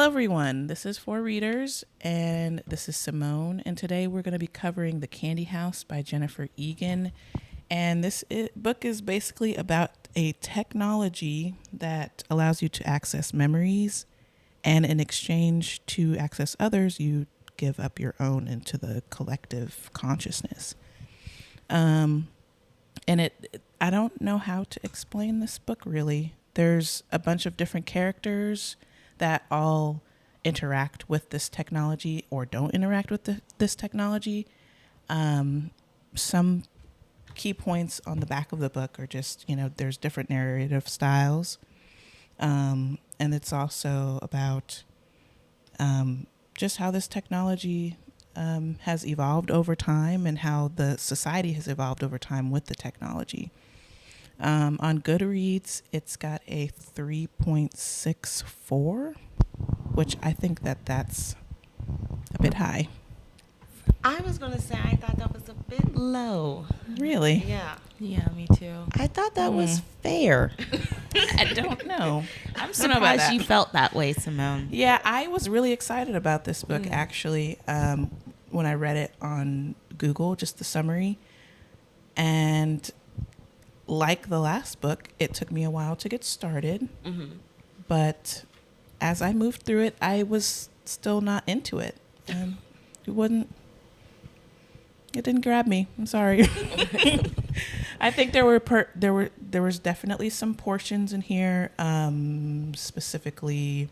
Hello, everyone. This is For Readers, and this is Simone. And today we're going to be covering The Candyhouse by Jennifer Egan. And this book is basically about a technology that allows you to access memories, and in exchange to access others, you give up your own into the collective consciousness. And I don't know how to explain this book, really. There's a bunch of different characters that all interact with this technology or don't interact with this technology. Some key points on the back of the book are just, there's different narrative styles. And it's also about just how this technology has evolved over time and how the society has evolved over time with the technology. On Goodreads, it's got a 3.64, which I think that's a bit high. I was going to say I thought that was a bit low. Really? Yeah. Yeah, me too. I thought that was fair. I don't know. I'm surprised you felt that way, Simone. Yeah, I was really excited about this book, actually, when I read it on Google, just the summary. And like the last book, it took me a while to get started. Mm-hmm. But as I moved through it, I was still not into it. It didn't grab me. I'm sorry. I think there was definitely some portions in here. Specifically,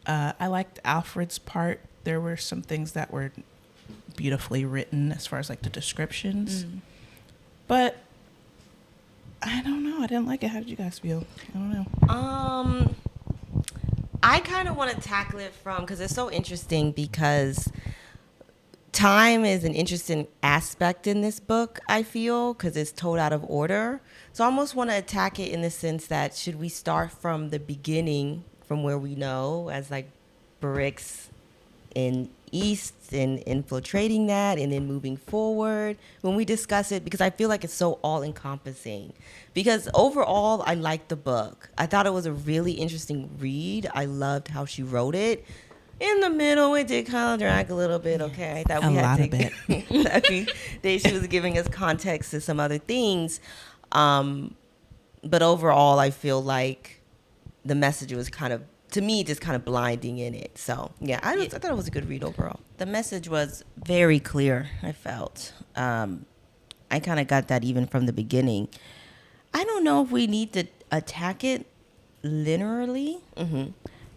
I liked Alfred's part. There were some things that were beautifully written as far as like the descriptions. But I don't know. I didn't like it. How did you guys feel? I don't know. I kind of want to tackle it because it's so interesting because time is an interesting aspect in this book, I feel, because it's told out of order. So I almost want to attack it in the sense that should we start from the beginning, from where we know, as like bricks in East and infiltrating that and then moving forward when we discuss it, because I feel like it's so all-encompassing. Because overall, I liked the book. I thought it was a really interesting read. I loved how she wrote it. In the middle, it did kind of drag a little bit. Okay, I thought she was giving us context to some other things, but overall, I feel like the message was kind of, to me, just kind of blinding in it. So yeah, I thought it was a good read overall. The message was very clear. I felt I kind of got that even from the beginning. I don't know if we need to attack it linearly.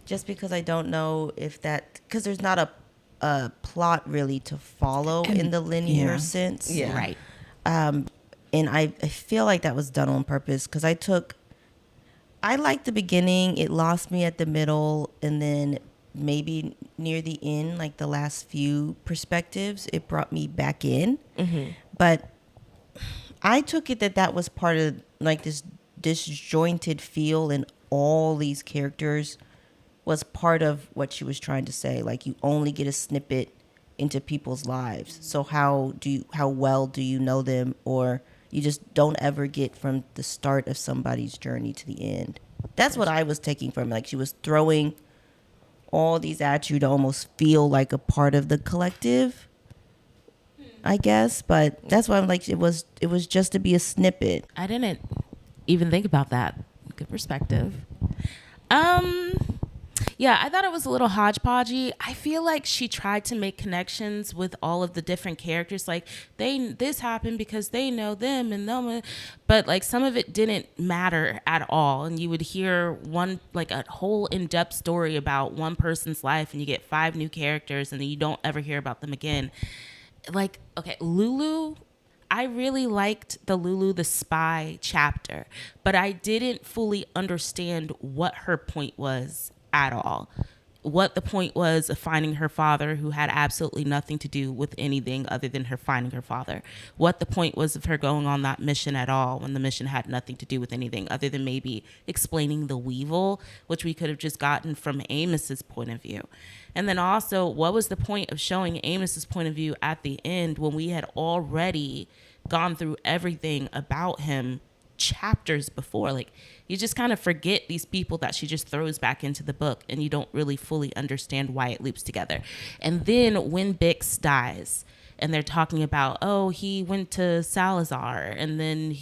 Just because I don't know if because there's not a plot really to follow in the linear sense. Yeah. Right. And I feel like that was done on purpose because I liked the beginning. It lost me at the middle. And then maybe near the end, like the last few perspectives, it brought me back in. Mm-hmm. But I took it that was part of like this disjointed feel and all these characters was part of what she was trying to say. Like, you only get a snippet into people's lives. So how well do you know them, or you just don't ever get from the start of somebody's journey to the end. That's what I was taking from it. Like, she was throwing all these at you to almost feel like a part of the collective, I guess. But that's why I'm like, it was just to be a snippet. I didn't even think about that. Good perspective. Yeah, I thought it was a little hodgepodgey. I feel like she tried to make connections with all of the different characters. Like, this happened because they know them and them, but like some of it didn't matter at all. And you would hear a whole in-depth story about one person's life, and you get 5 new characters, and then you don't ever hear about them again. Like, okay, Lulu, I really liked the Lulu the Spy chapter, but I didn't fully understand what her point was at all. What the point was of finding her father, who had absolutely nothing to do with anything other than her finding her father. What the point was of her going on that mission at all, when the mission had nothing to do with anything other than maybe explaining the Weevil, which we could have just gotten from Amos's point of view. And then also, what was the point of showing Amos's point of view at the end when we had already gone through everything about him chapters before. Like, you just kind of forget these people that she just throws back into the book, and you don't really fully understand why it loops together. And then when Bix dies, and they're talking about, oh, he went to Salazar, and then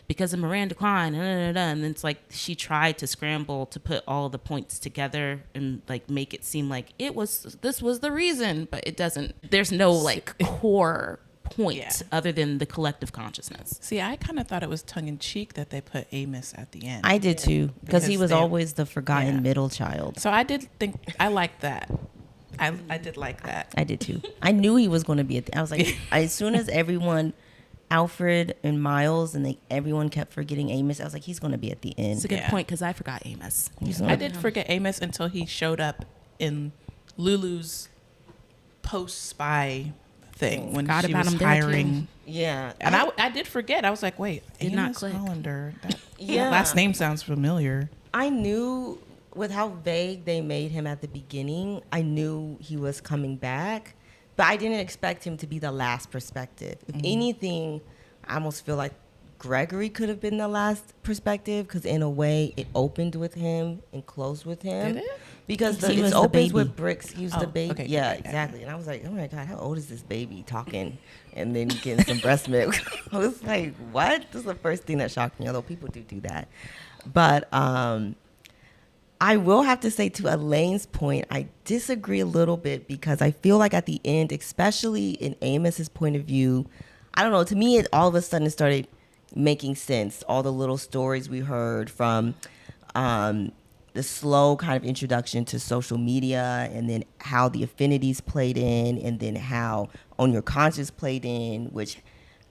because of Miranda Klein, and then it's like she tried to scramble to put all the points together and like make it seem like this was the reason, but it doesn't. There's no like core point other than the collective consciousness. See, I kind of thought it was tongue-in-cheek that they put Amos at the end. I did too, because he was always the forgotten Yeah. middle child. So I did think, I liked that. I did like that. I did too. I knew he was going to be I was like, as soon as Alfred and Miles and everyone kept forgetting Amos, I was like, he's going to be at the end. It's a good point, because I forgot Amos. I did forget Amos until he showed up in Lulu's post-spy thing when Forgot she about was him there, hiring. Yeah. And I did forget. I was like, wait, Did not Amos click. Hollander. That Yeah. last name sounds familiar. I knew with how vague they made him at the beginning, I knew he was coming back, but I didn't expect him to be the last perspective. If anything, I almost feel like Gregory could have been the last perspective, because in a way it opened with him and closed with him. Did it? Because He was it the opens baby. with Bricks. He was the Oh, baby. okay, Yeah, okay, exactly. And I was like, oh my God, how old is this baby talking? And then getting some breast milk. I was like, what? This is the first thing that shocked me, although people do that. But I will have to say, to Elaine's point, I disagree a little bit, because I feel like at the end, especially in Amos's point of view, I don't know, to me, it all of a sudden started making sense. All the little stories we heard from the slow kind of introduction to social media, and then how the affinities played in, and then how Own Your Conscience played in,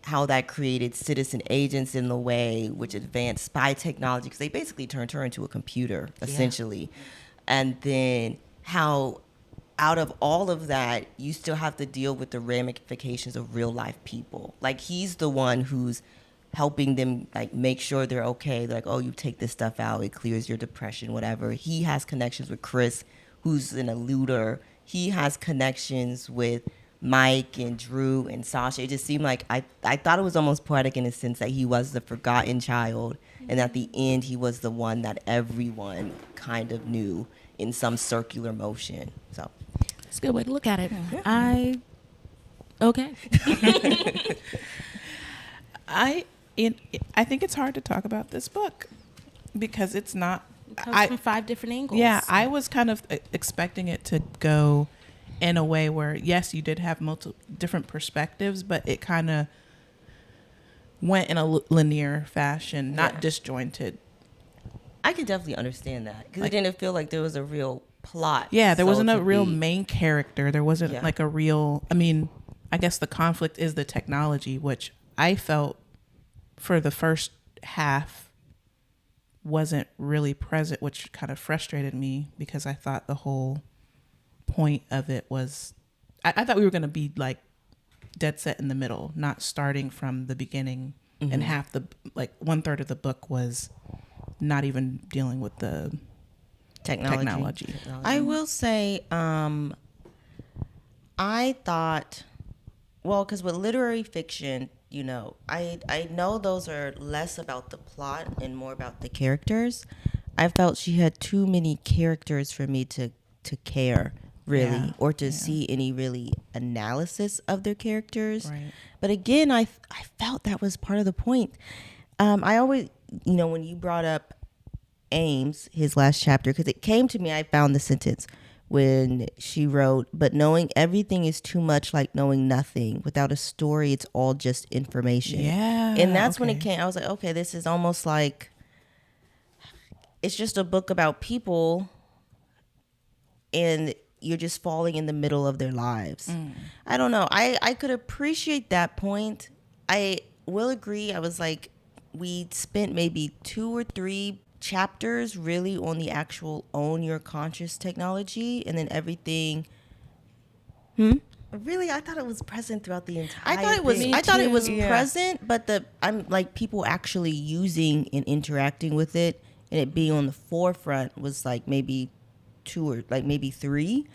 how that created citizen agents in the way, which advanced spy technology, because they basically turned her into a computer, essentially. And then how out of all of that, you still have to deal with the ramifications of real life people. Like, he's the one who's helping them, like, make sure they're okay. They're like, oh, you take this stuff out, it clears your depression, whatever. He has connections with Chris, who's an eluder. He has connections with Mike and Drew and Sasha. It just seemed like I thought it was almost poetic in a sense that he was the forgotten child, and at the end he was the one that everyone kind of knew in some circular motion. So It's a good way to look at it. Okay. I think it's hard to talk about this book because it's not. It comes from 5 different angles. Yeah, I was kind of expecting it to go in a way where, yes, you did have multiple different perspectives, but it kind of went in a linear fashion, not disjointed. I could definitely understand that, because it didn't feel like there was a real plot. Yeah, there wasn't a real be. main character. There wasn't like a real, I mean, I guess the conflict is the technology, which I felt for the first half wasn't really present, which kind of frustrated me because I thought the whole point of it was, I thought we were going to be like dead set in the middle, not starting from the beginning. And half the, like 1/3 of the book was not even dealing with the technology. I will say, I thought, well, because with literary fiction, you know, I know those are less about the plot and more about the characters. I felt she had too many characters for me to care, really, or to see any really analysis of their characters. Right. But again, I felt that was part of the point. I always, you know, when you brought up Ames, his last chapter, because it came to me, I found the sentence when she wrote, but knowing everything is too much like knowing nothing. Without a story, it's all just information. Yeah. And that's when it came. I was like, okay, this is almost like, it's just a book about people and you're just falling in the middle of their lives. I don't know. I could appreciate that point. I will agree. I was like, we spent maybe 2 or 3 chapters really on the actual own your conscious technology, and then everything. Really, I thought it was present throughout the entire. I thought it was present, but I'm like people actually using and interacting with it, and it being on the forefront was like maybe 2 or like maybe 3.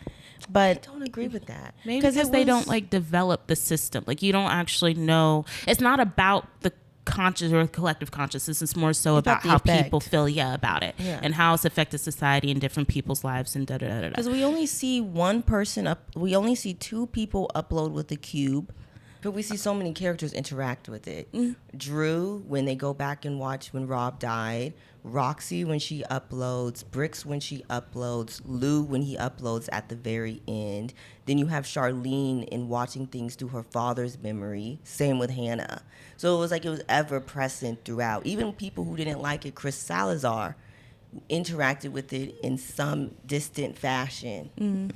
But I don't agree with that. Maybe because they don't like develop the system. Like, you don't actually know. It's not about the conscious or collective consciousness. It's more so About about the how effect. people feel about it and how it's affected society and different people's lives and da-da-da-da. Because we only see one person we only see two people upload with the cube, but we see so many characters interact with it. Drew, when they go back and watch when Rob died, Roxy when she uploads, Bricks when she uploads, Lou when he uploads at the very end. Then you have Charlene in watching things through her father's memory. Same with Hannah. So it was like it was ever present throughout. Even people who didn't like it, Chris Salazar, interacted with it in some distant fashion.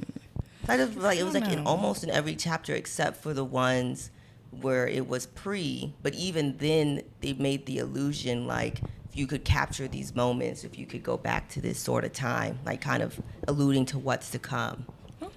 I just feel like it was like in almost in every chapter except for the ones where it was pre. But even then, they made the illusion like if you could capture these moments, if you could go back to this sort of time, like kind of alluding to what's to come.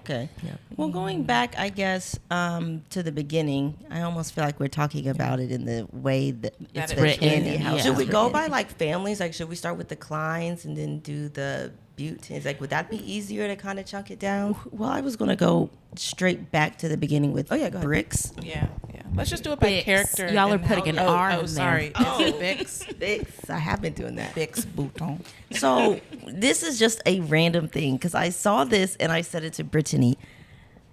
Okay. Yeah. Well, going back, I guess, to the beginning, I almost feel like we're talking about it in the way that It's the written. Candyhouse. Yeah. Should we go by like families? Like, should we start with the Kleins and then do the Butons? Like, would that be easier to kind of chunk it down? Well, I was going to go straight back to the beginning with go ahead. Bricks. Yeah. Let's just do it by Bix. character. Y'all are and putting an R in there. sorry. Oh. Bix. Bix. I have been doing that. Bix Bouton. So this is just a random thing because I saw this and I said it to Brittany,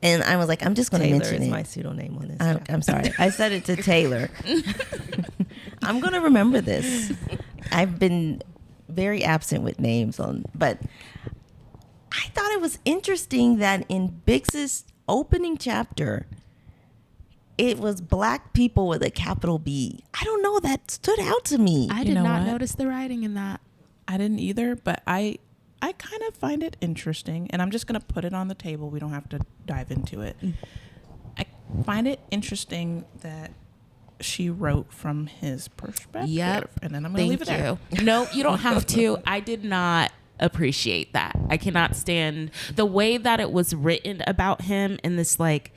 and I was like, I'm just going to mention it. My pseudonym on this. I'm sorry. I said it to Taylor. I'm going to remember this. I've been very absent with names but I thought it was interesting that in Bix's opening chapter, it was Black people with a capital B. I don't know. That stood out to me. I You did know not what? notice the writing in that. I didn't either, but I kind of find it interesting, and I'm just going to put it on the table. We don't have to dive into it. I find it interesting that she wrote from his perspective. Yep. And then I'm going to leave it there. No, you don't have to. I did not appreciate that. I cannot stand the way that it was written about him in this, like,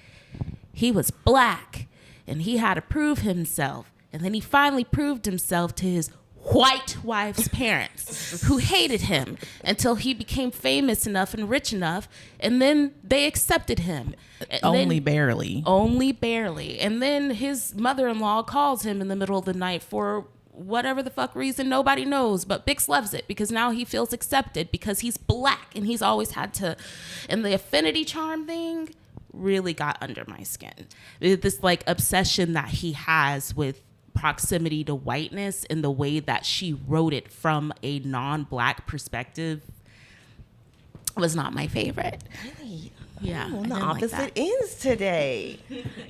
he was Black and he had to prove himself. And then he finally proved himself to his white wife's parents who hated him until he became famous enough and rich enough. And then they accepted him. And Only then- barely. Only barely. And then his mother-in-law calls him in the middle of the night for whatever the fuck reason nobody knows, but Bix loves it because now he feels accepted because he's Black and he's always had to. And the affinity charm thing really got under my skin. This like obsession that he has with proximity to whiteness and the way that she wrote it from a non-Black perspective was not my favorite. Really? Yeah, On I the didn't like opposite that. ends today.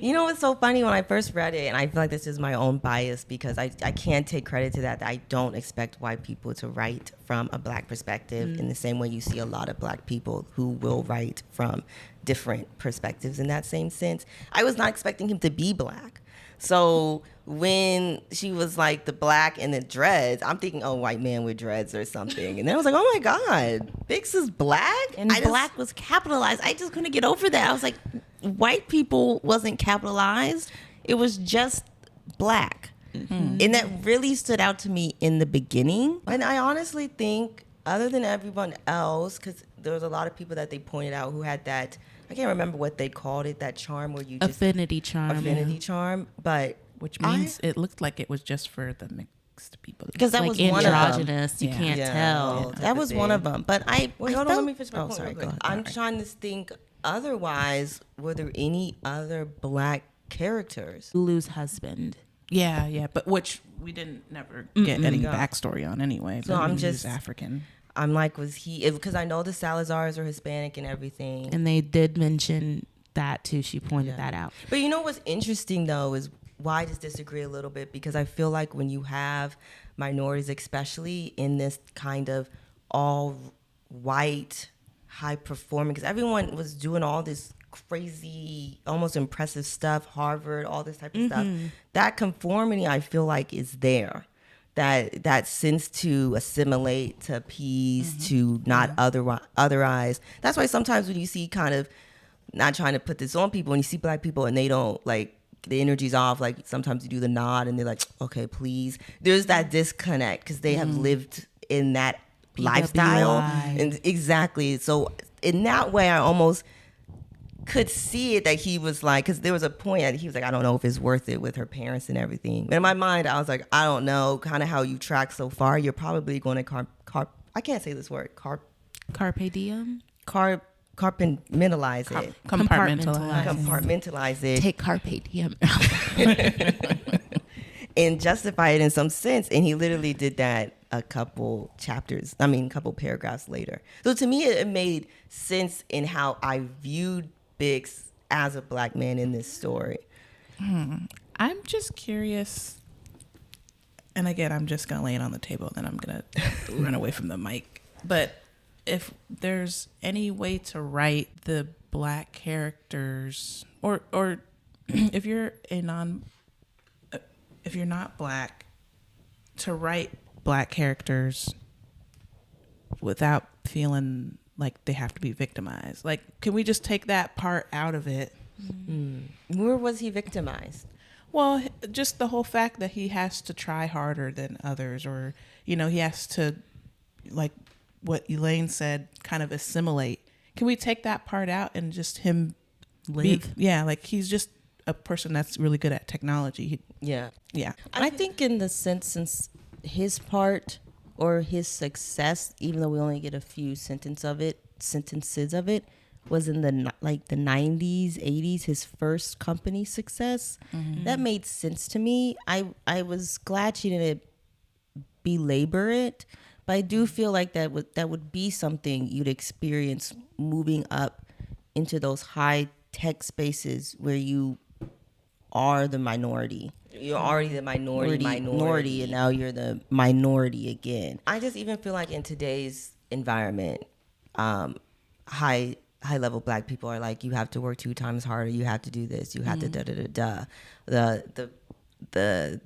You know what's so funny? When I first read it, and I feel like this is my own bias because I can't take credit to that. I don't expect white people to write from a Black perspective in the same way you see a lot of Black people who will write from different perspectives in that same sense. I was not expecting him to be Black. So when she was like the Black and the dreads, I'm thinking, oh, white man with dreads or something. And then I was like, oh my God, Bix is Black? And Black was capitalized. I just couldn't get over that. I was like, white people wasn't capitalized. It was just Black. Mm-hmm. And that really stood out to me in the beginning. And I honestly think, other than everyone else, because there was a lot of people that they pointed out who had that, I can't remember what they called it, that charm where you just... Affinity charm. But... Which means it looked like it was just for the mixed people. Because that like was one of them. androgynous, you can't tell. Yeah, that was one of them. But I Wait, hold on, let me finish my point. sorry, Real go quick. ahead. I'm trying to think otherwise, were there any other Black characters? Lulu's husband. Yeah, but which we didn't never get any backstory on anyway. So but I'm he's just African. I'm like, was he? Because I know the Salazars are Hispanic and everything. And they did mention that too. She pointed that out. But you know what's interesting though is why I just disagree a little bit, because I feel like when you have minorities, especially in this kind of all white, high performing, because everyone was doing all this crazy, almost impressive stuff, Harvard, all this type of stuff. That conformity, I feel like, is there. That sense to assimilate, to appease, to not otherize. That's why sometimes when you see kind of, not trying to put this on people, when you see Black people and they don't, like, the energy's off, like sometimes you do the nod and they're like, okay, please. There's that disconnect because they have lived in that lifestyle. And exactly. So in that way, I almost could see it that he was like, because there was a point that he was like, I don't know if it's worth it with her parents and everything. But in my mind, I was like, I don't know, kind of how you track so far. You're probably going to I can't say this word. Carpe diem. Compartmentalize it. Compartmentalize it. Take carpe diem. And justify it in some sense. And he literally did that a couple paragraphs later. So to me, it made sense in how I viewed Bix as a black man in this story. I'm just curious. And again, I'm just going to lay it on the table, then I'm going to run away from the mic. But if there's any way to write the black characters, or if you're if you're not black, to write black characters without feeling like they have to be victimized. Like, can we just take that part out of it? Where was he victimized? Well, just the whole fact that he has to try harder than others, or, he has to, like what Elaine said, kind of assimilate. Can we take that part out and just him Live? like he's just a person that's really good at technology. Yeah. I think in the sense, since his part or his success, even though we only get a few sentences of it, was in the 90s, 80s, his first company success. Mm-hmm. That made sense to me. I was glad she didn't belabor it, but I do feel like that would be something you'd experience moving up into those high tech spaces where you are the minority. You're already the minority, and now you're the minority again. I just even feel like in today's environment, high level black people are like, you have to work 2 times harder, you have to do this, you have to da da da da.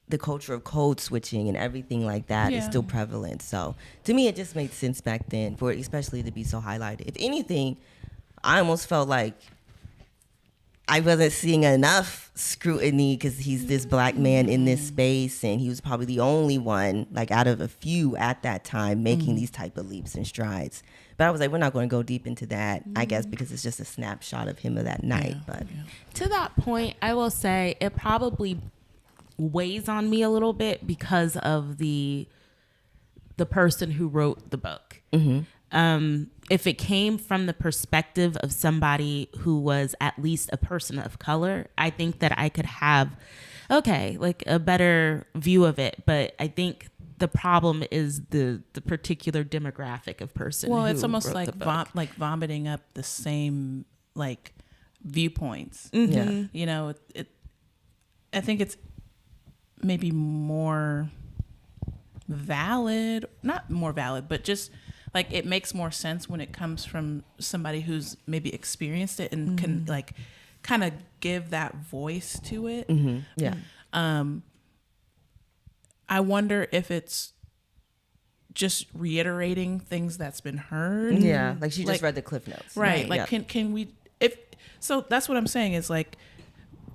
The culture of code switching and everything like that is still prevalent. So to me, it just made sense back then for it especially to be so highlighted. If anything, I almost felt like I wasn't seeing enough scrutiny because he's this black man in this space, and he was probably the only one, like out of a few at that time, making these type of leaps and strides. But I was like, we're not going to go deep into that, I guess, because it's just a snapshot of him of that night. But to that point, I will say it probably weighs on me a little bit because of the person who wrote the book. If it came from the perspective of somebody who was at least a person of color, I think that I could have, like a better view of it. But I think the problem is the particular demographic of person. Well, who it's almost wrote like the book. like vomiting up the same like viewpoints. Mm-hmm. I think it's maybe more valid, not more valid, but just like it makes more sense when it comes from somebody who's maybe experienced it and can like kind of give that voice to it. Yeah. I wonder if it's just reiterating things that's been heard. Yeah, like she just read the Cliff Notes. Right. Like can we, so that's what I'm saying is like,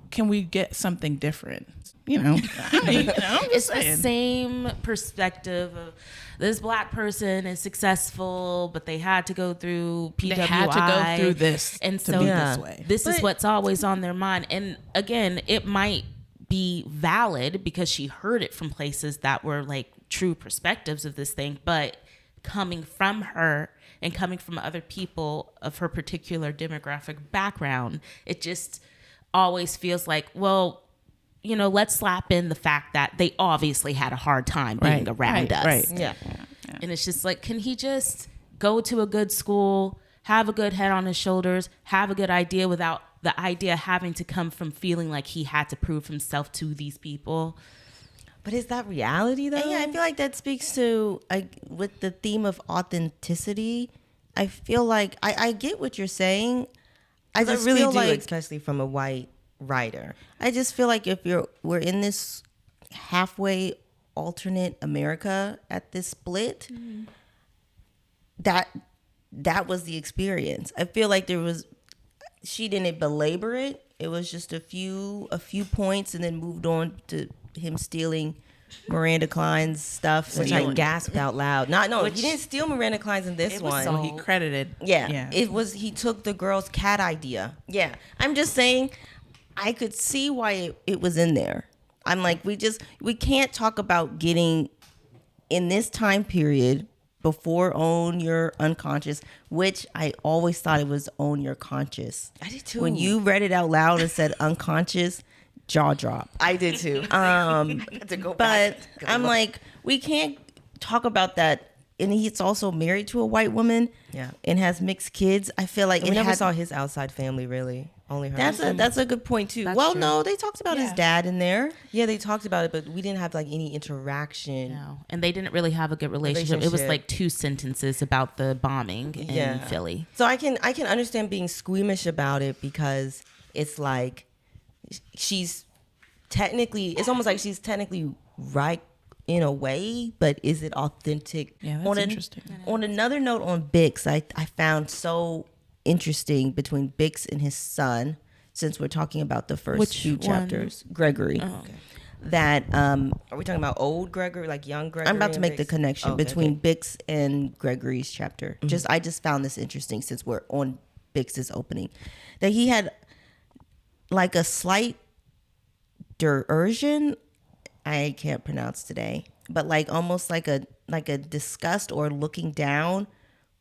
can we get something different? It's the same perspective of this black person is successful, but they had to go through PWI. They had to go through this and to so be this way. This is what's always on their mind. And again, it might be valid because she heard it from places that were like true perspectives of this thing, but coming from her and coming from other people of her particular demographic background, it just always feels like, well, let's slap in the fact that they obviously had a hard time being around us. Right. Yeah. And it's just like, can he just go to a good school, have a good head on his shoulders, have a good idea without the idea having to come from feeling like he had to prove himself to these people? But is that reality though? And yeah, I feel like that speaks to with the theme of authenticity. I feel like I get what you're saying. I just really feel do, like, especially from a white writer. I just feel like if we're in this halfway alternate America at this split, that was the experience. I feel like she didn't belabor it. It was just a few points and then moved on to him stealing Miranda Klein's stuff, which I gasped out loud. He didn't steal Miranda Klein's in this one. So he credited. Yeah, it was. He took the girl's cat idea. Yeah, I'm just saying, I could see why it was in there. I'm like, we can't talk about getting in this time period before Own Your Unconscious, which I always thought it was Own Your Conscious. I did too. When you read it out loud and said unconscious, jaw drop. I did too. But I'm like, we can't talk about that. And he's also married to a white woman. Yeah. And has mixed kids. I feel like we never saw his outside family really. Only her. That's a good point too. That's well, true. no, they talked about his dad in there. Yeah, they talked about it, but we didn't have like any interaction. No, and they didn't really have a good relationship. It was like 2 sentences about the bombing in Philly. So I can understand being squeamish about it because it's like she's technically, it's almost like she's technically right in a way, but is it authentic? Yeah, that's interesting. On another note on Bix, I found so interesting between Bix and his son, since we're talking about the first few chapters, Gregory. Oh, okay. That Are we talking about old Gregory, like young Gregory? I'm about to and make the Bix? connection Okay, between Bix and Gregory's chapter. I just found this interesting since we're on Bix's opening, that he had like a slight diversion. I can't pronounce today, but like almost like a disgust or looking down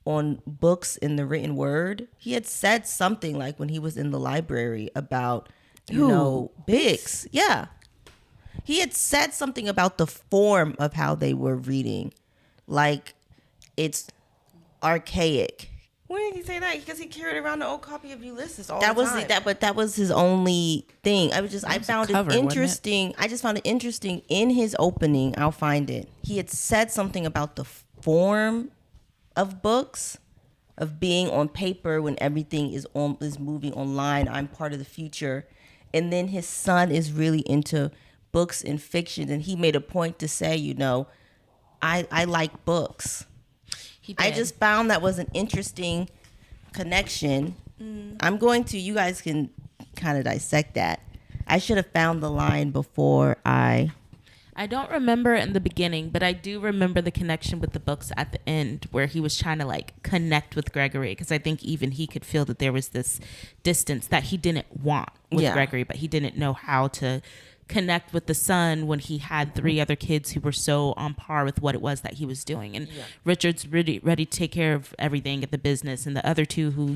on books in the written word. He had said something like when he was in the library about, Bix. Yeah. He had said something about the form of how they were reading. Like it's archaic. When did he say that? Because he carried around the old copy of Ulysses all That the was time. but that was his only thing. I found cover, it wasn't it? interesting. I just found it interesting in his opening. I'll find it. He had said something about the form of books, of being on paper when everything is moving online. I'm part of the future, and then his son is really into books and fiction, and he made a point to say, I like books. I just found that was an interesting connection. You guys can kind of dissect that. I should have found the line before I don't remember in the beginning, but I do remember the connection with the books at the end where he was trying to like connect with Gregory, because I think even he could feel that there was this distance that he didn't want with Gregory, but he didn't know how to connect with the son when he had 3 other kids who were so on par with what it was that he was doing. And Richard's really ready to take care of everything at the business, and the other 2 who,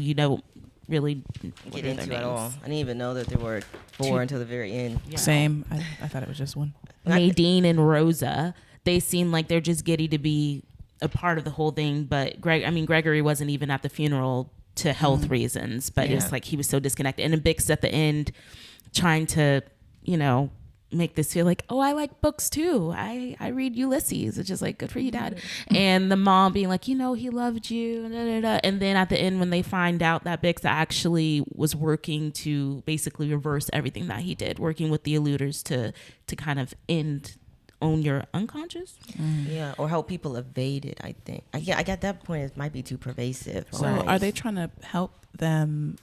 really get into at all. I didn't even know that there were 4 until the very end. Yeah. Same. I thought it was just one. Nadine and Rosa, they seem like they're just giddy to be a part of the whole thing. But Gregory wasn't even at the funeral to health reasons, but it's like he was so disconnected. And then Bix at the end trying to, make this feel like, I like books too. I read Ulysses, which is like, good for you, Dad. And the mom being like, he loved you. And then at the end, when they find out that Bix actually was working to basically reverse everything that he did, working with the eluders to kind of own your unconscious. Yeah, or help people evade it, I think. I got that point. It might be too pervasive. So are they trying to help them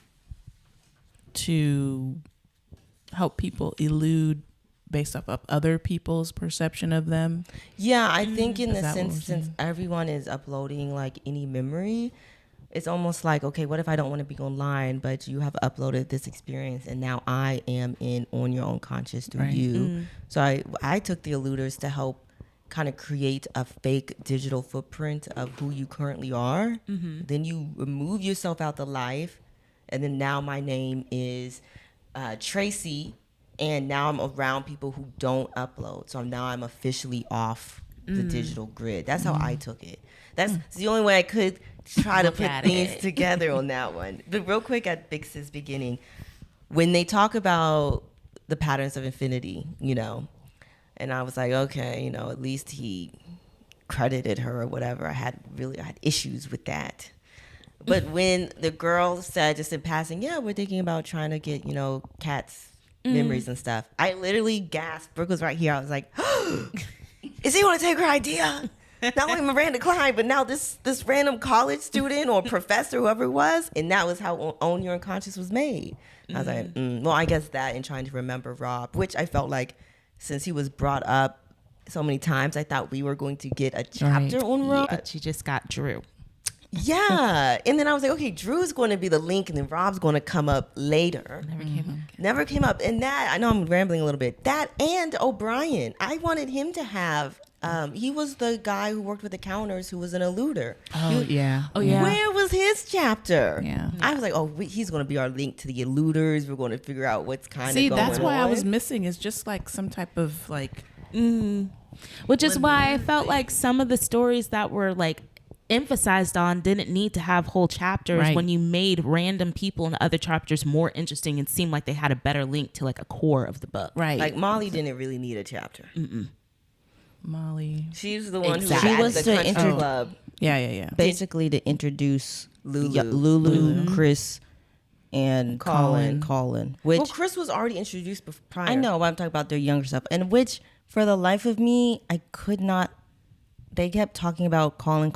to help people elude based off of other people's perception of them? Yeah, I think in Is the that what sense, we're since saying? everyone is uploading like any memory, it's almost like, okay, what if I don't want to be online, but you have uploaded this experience and now I am on your own conscious through you. So I took the eluders to help kind of create a fake digital footprint of who you currently are. Then you remove yourself out the life, and then now my name is Tracy, and now I'm around people who don't upload. So now I'm officially off the digital grid. That's how I took it. That's the only way I could try to put things together on that one. But real quick at Bix's beginning, when they talk about the patterns of infinity, and I was like, okay, at least he credited her or whatever. I had issues with that. But when the girl said just in passing, we're thinking about trying to get, Kat's memories and stuff, I literally gasped. Brooke was right here. I was like, is he want to take her idea? Not only Miranda Klein, but now this random college student or professor, whoever it was. And that was how Own Your Unconscious was made. I was like, well, I guess that, and trying to remember Rob, which I felt like since he was brought up so many times. I thought we were going to get a chapter on Rob. But you just got Drew. Yeah. And then I was like, okay, Drew's going to be the link, and then Rob's going to come up later. Never came up. And that, I know I'm rambling a little bit. That and O'Brien. I wanted him to have, he was the guy who worked with the counters who was an eluder. Oh, yeah. Oh, yeah. Where was his chapter? Yeah. I was like, he's going to be our link to the eluders. We're going to figure out what's kind of going on. See, that's why I was missing is just like some type of like. Which is why I felt like some of the stories that were like emphasized on didn't need to have whole chapters Right. when you made random people in other chapters more interesting and seemed like they had a better link to like a core of the book. Right. Like Molly didn't really need a chapter. Molly. She's the one Exactly. who She was was at to the country intro- club. Yeah. Basically to introduce Lulu. Lulu, Chris, and Colin. Which Well, Chris was already introduced prior. I know, but I'm talking about their younger stuff. And which, for the life of me, I could not. They kept talking about Colin.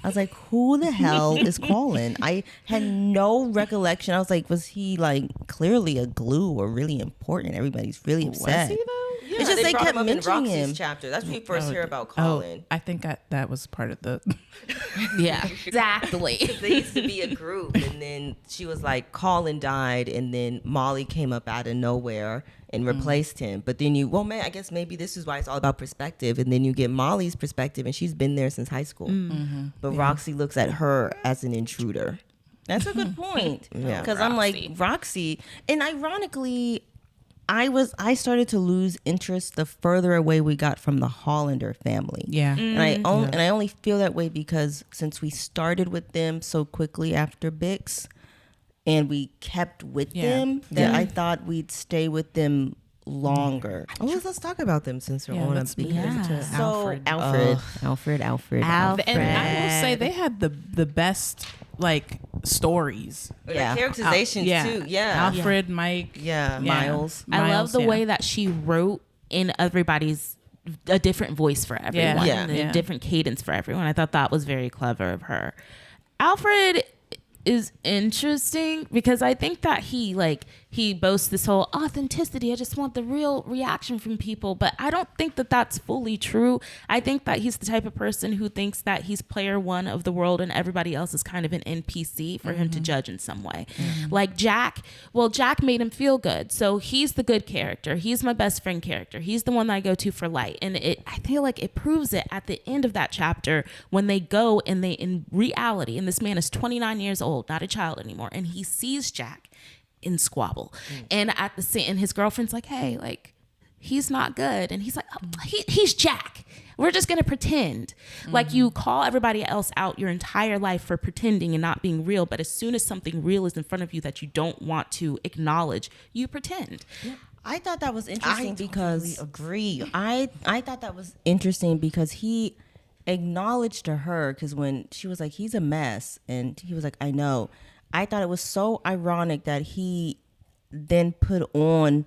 I was like, who the hell is Colin? I had no recollection. I was like, was he like clearly a glue or really important? Everybody's really upset. Was he though? Yeah, It's just they brought kept him up in mentioning Roxy's him. chapter. That's when you first hear about Oh, Colin. I think that was part of the. Yeah, exactly. They used to be a group, and then she was like, Colin died, and then Molly came up out of nowhere and replaced him. But then I guess maybe this is why it's all about perspective. And then you get Molly's perspective, and she's been there since high school. But Roxy looks at her as an intruder. That's a good point. Yeah. Because I'm like, Roxy. And ironically, I started to lose interest the further away we got from the Hollander family. Yeah. And I only feel that way because since we started with them so quickly after Bix and we kept with them, that I thought we'd stay with them longer. Let's talk about them since we're Yeah, on let's up. move into So Alfred. Alfred. And I will say they had the best like stories. Yeah. Characterizations too. Yeah. Alfred, Mike. Yeah. Miles. I love the way that she wrote in everybody's a different voice for everyone, Yeah. and Yeah. a different cadence for everyone. I thought that was very clever of her. Alfred is interesting because I think that he boasts this whole authenticity. I just want the real reaction from people, but I don't think that that's fully true. I think that he's the type of person who thinks that he's player one of the world and everybody else is kind of an NPC for him to judge in some way. Like Jack made him feel good, so he's the good character. He's my best friend character. He's the one that I go to for light, and I feel like it proves it at the end of that chapter when they go and they in reality, and this man is 29 years old, not a child anymore, and he sees Jack in squabble, and at the scene, and his girlfriend's like, hey, like, he's not good, and he's like, oh, he's Jack, we're just gonna pretend. Like, you call everybody else out your entire life for pretending and not being real, but as soon as something real is in front of you that you don't want to acknowledge, you pretend. I thought that was interesting because agree. I thought that was interesting because he acknowledged to her, because when she was like, he's a mess, and he was like, I know. I thought it was so ironic that he then put on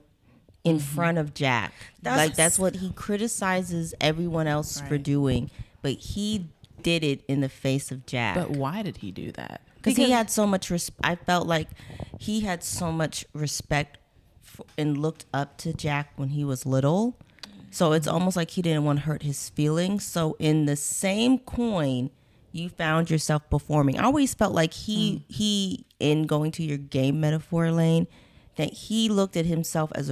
in front of Jack. That's what he criticizes everyone else for doing, but he did it in the face of Jack. But why did he do that? Because he had so much I felt like he had so much respect and looked up to Jack when he was little. So it's almost like he didn't want to hurt his feelings. So in the same coin, you found yourself performing. I always felt like he in going to your game metaphor lane, that he looked at himself as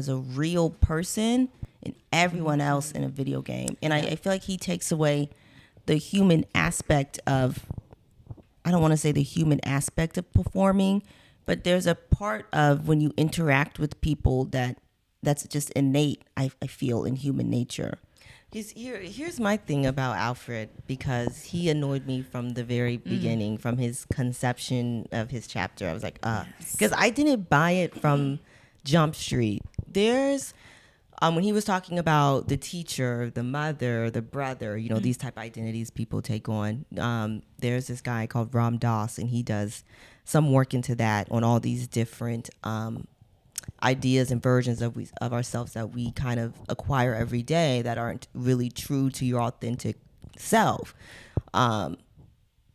a real person and everyone else in a video game. And I feel like he takes away the human aspect of, I don't want to say the human aspect of performing, but there's a part of when you interact with people that's just innate, I feel, in human nature. Here's my thing about Alfred, because he annoyed me from the very beginning, from his conception of his chapter. I was like, because I didn't buy it from Jump Street. There's, when he was talking about the teacher, the mother, the brother, these type of identities people take on. There's this guy called Ram Dass, and he does some work into that on all these different ideas and versions of ourselves that we kind of acquire every day that aren't really true to your authentic self.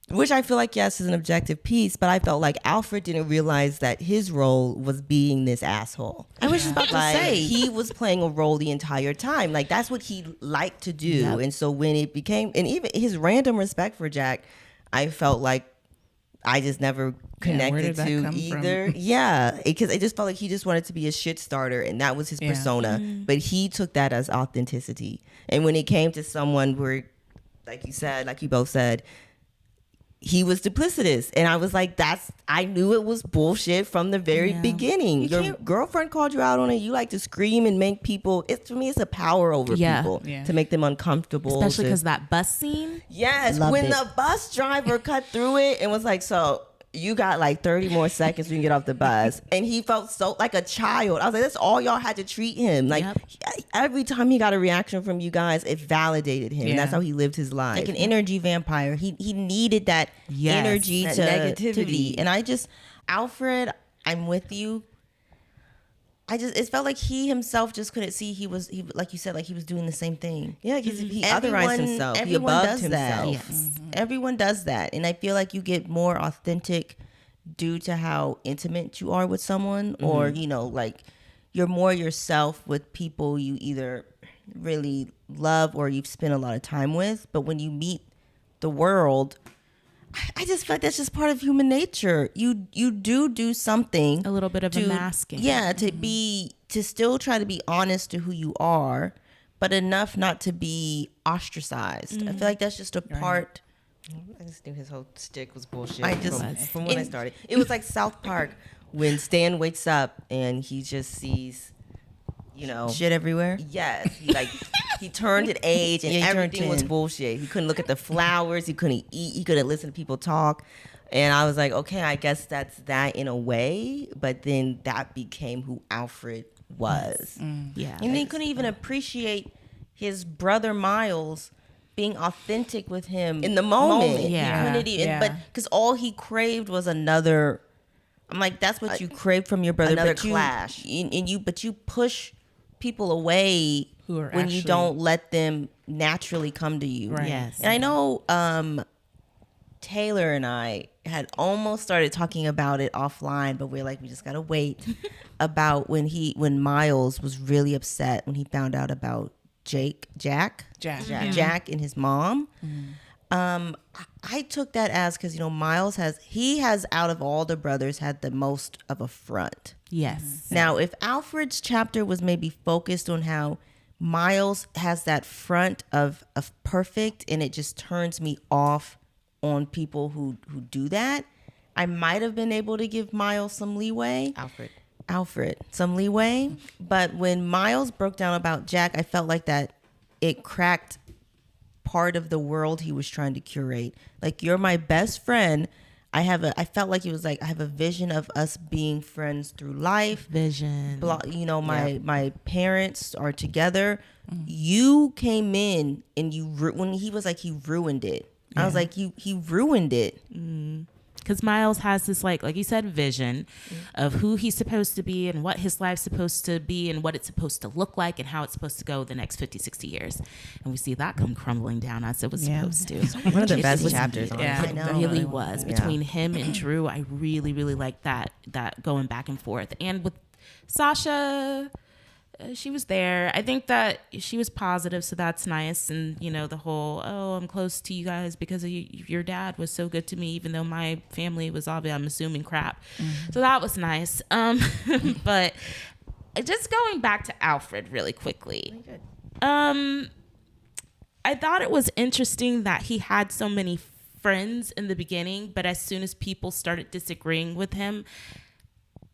Which I feel like, yes, is an objective piece, but I felt like Alfred didn't realize that his role was being this asshole. I was just about to say, he was playing a role the entire time. Like, that's what he liked to do. Yep. And so when it became, and even his random respect for Jack, I felt like I just never connected where did that to come either. from? Yeah, because I just felt like he just wanted to be a shit starter, and that was his persona. But he took that as authenticity. And when it came to someone where, like you said, like you both said, he was duplicitous, and I was like, I knew it was bullshit from the very beginning. Your girlfriend called you out on it. You like to scream and make people, for me, it's a power over people to make them uncomfortable. Especially because that bus scene. Yes, Loved when it. the bus driver cut through it and was like, so you got like 30 more seconds so you can get off the bus. And he felt so like a child. I was like, that's all y'all had to treat him. Like, every time he got a reaction from you guys, it validated him. And that's how he lived his life. Like an energy vampire. He needed that energy that to negativity. And I just, Alfred, I'm with you. It felt like he himself just couldn't see he like you said, like he was doing the same thing. Yeah, because he otherized himself. He Everyone above does himself. that. Yes. Everyone does that. And I feel like you get more authentic due to how intimate you are with someone, or, you know, like you're more yourself with people you either really love or you've spent a lot of time with. But when you meet the world, I just feel like that's just part of human nature. You do something, A little bit of a masking. Yeah, to still try to be honest to who you are, but enough not to be ostracized. I feel like that's just a part. I just knew his whole stick was bullshit. From when I started. It was like South Park when Stan wakes up and he just sees, you know, Shit everywhere. yes, he turned an age and Yeah, he turned everything was 10. bullshit. He couldn't look at the flowers. He couldn't eat. He couldn't listen to people talk. And I was like, okay, I guess that's that in a way. But then that became who Alfred was. Yeah. And he couldn't even appreciate his brother Miles being authentic with him In the moment. Yeah. He couldn't even, Yeah. but because all he craved was another. I'm like, that's what you crave from your brother. Another but you, clash. But you push people away Who are when you actually- don't let them naturally come to you. Right. Yes. And I know Taylor and I had almost started talking about it offline, but we're like, we just gotta wait about when Miles was really upset when he found out about Jack and his mom. I took that as, because, you know, Miles has out of all the brothers had the most of a front. Yes. Now, if Alfred's chapter was maybe focused on how Miles has that front of perfect, and it just turns me off on people who do that, I might have been able to give Miles some leeway. Alfred some leeway. But when Miles broke down about Jack, I felt like that it cracked part of the world he was trying to curate. Like, you're my best friend. I felt like he was like, I have a vision of us being friends through life. Vision. You know, my parents are together. You came in and when he was like, he ruined it. I was like, he ruined it. Because Miles has this, like you said, vision of who he's supposed to be and what his life's supposed to be and what it's supposed to look like and how it's supposed to go the next 50, 60 years. And we see that come crumbling down as it was supposed to. One of the It best was- chapters, honestly. Yeah. It really was. Between him and Drew, I really, really liked that going back and forth. And with Sasha, she was there. I think that she was positive, so that's nice. And, you know, the whole, I'm close to you guys because of your dad was so good to me, even though my family was obviously, I'm assuming, crap. So that was nice. But just going back to Alfred really quickly. I thought it was interesting that he had so many friends in the beginning, but as soon as people started disagreeing with him,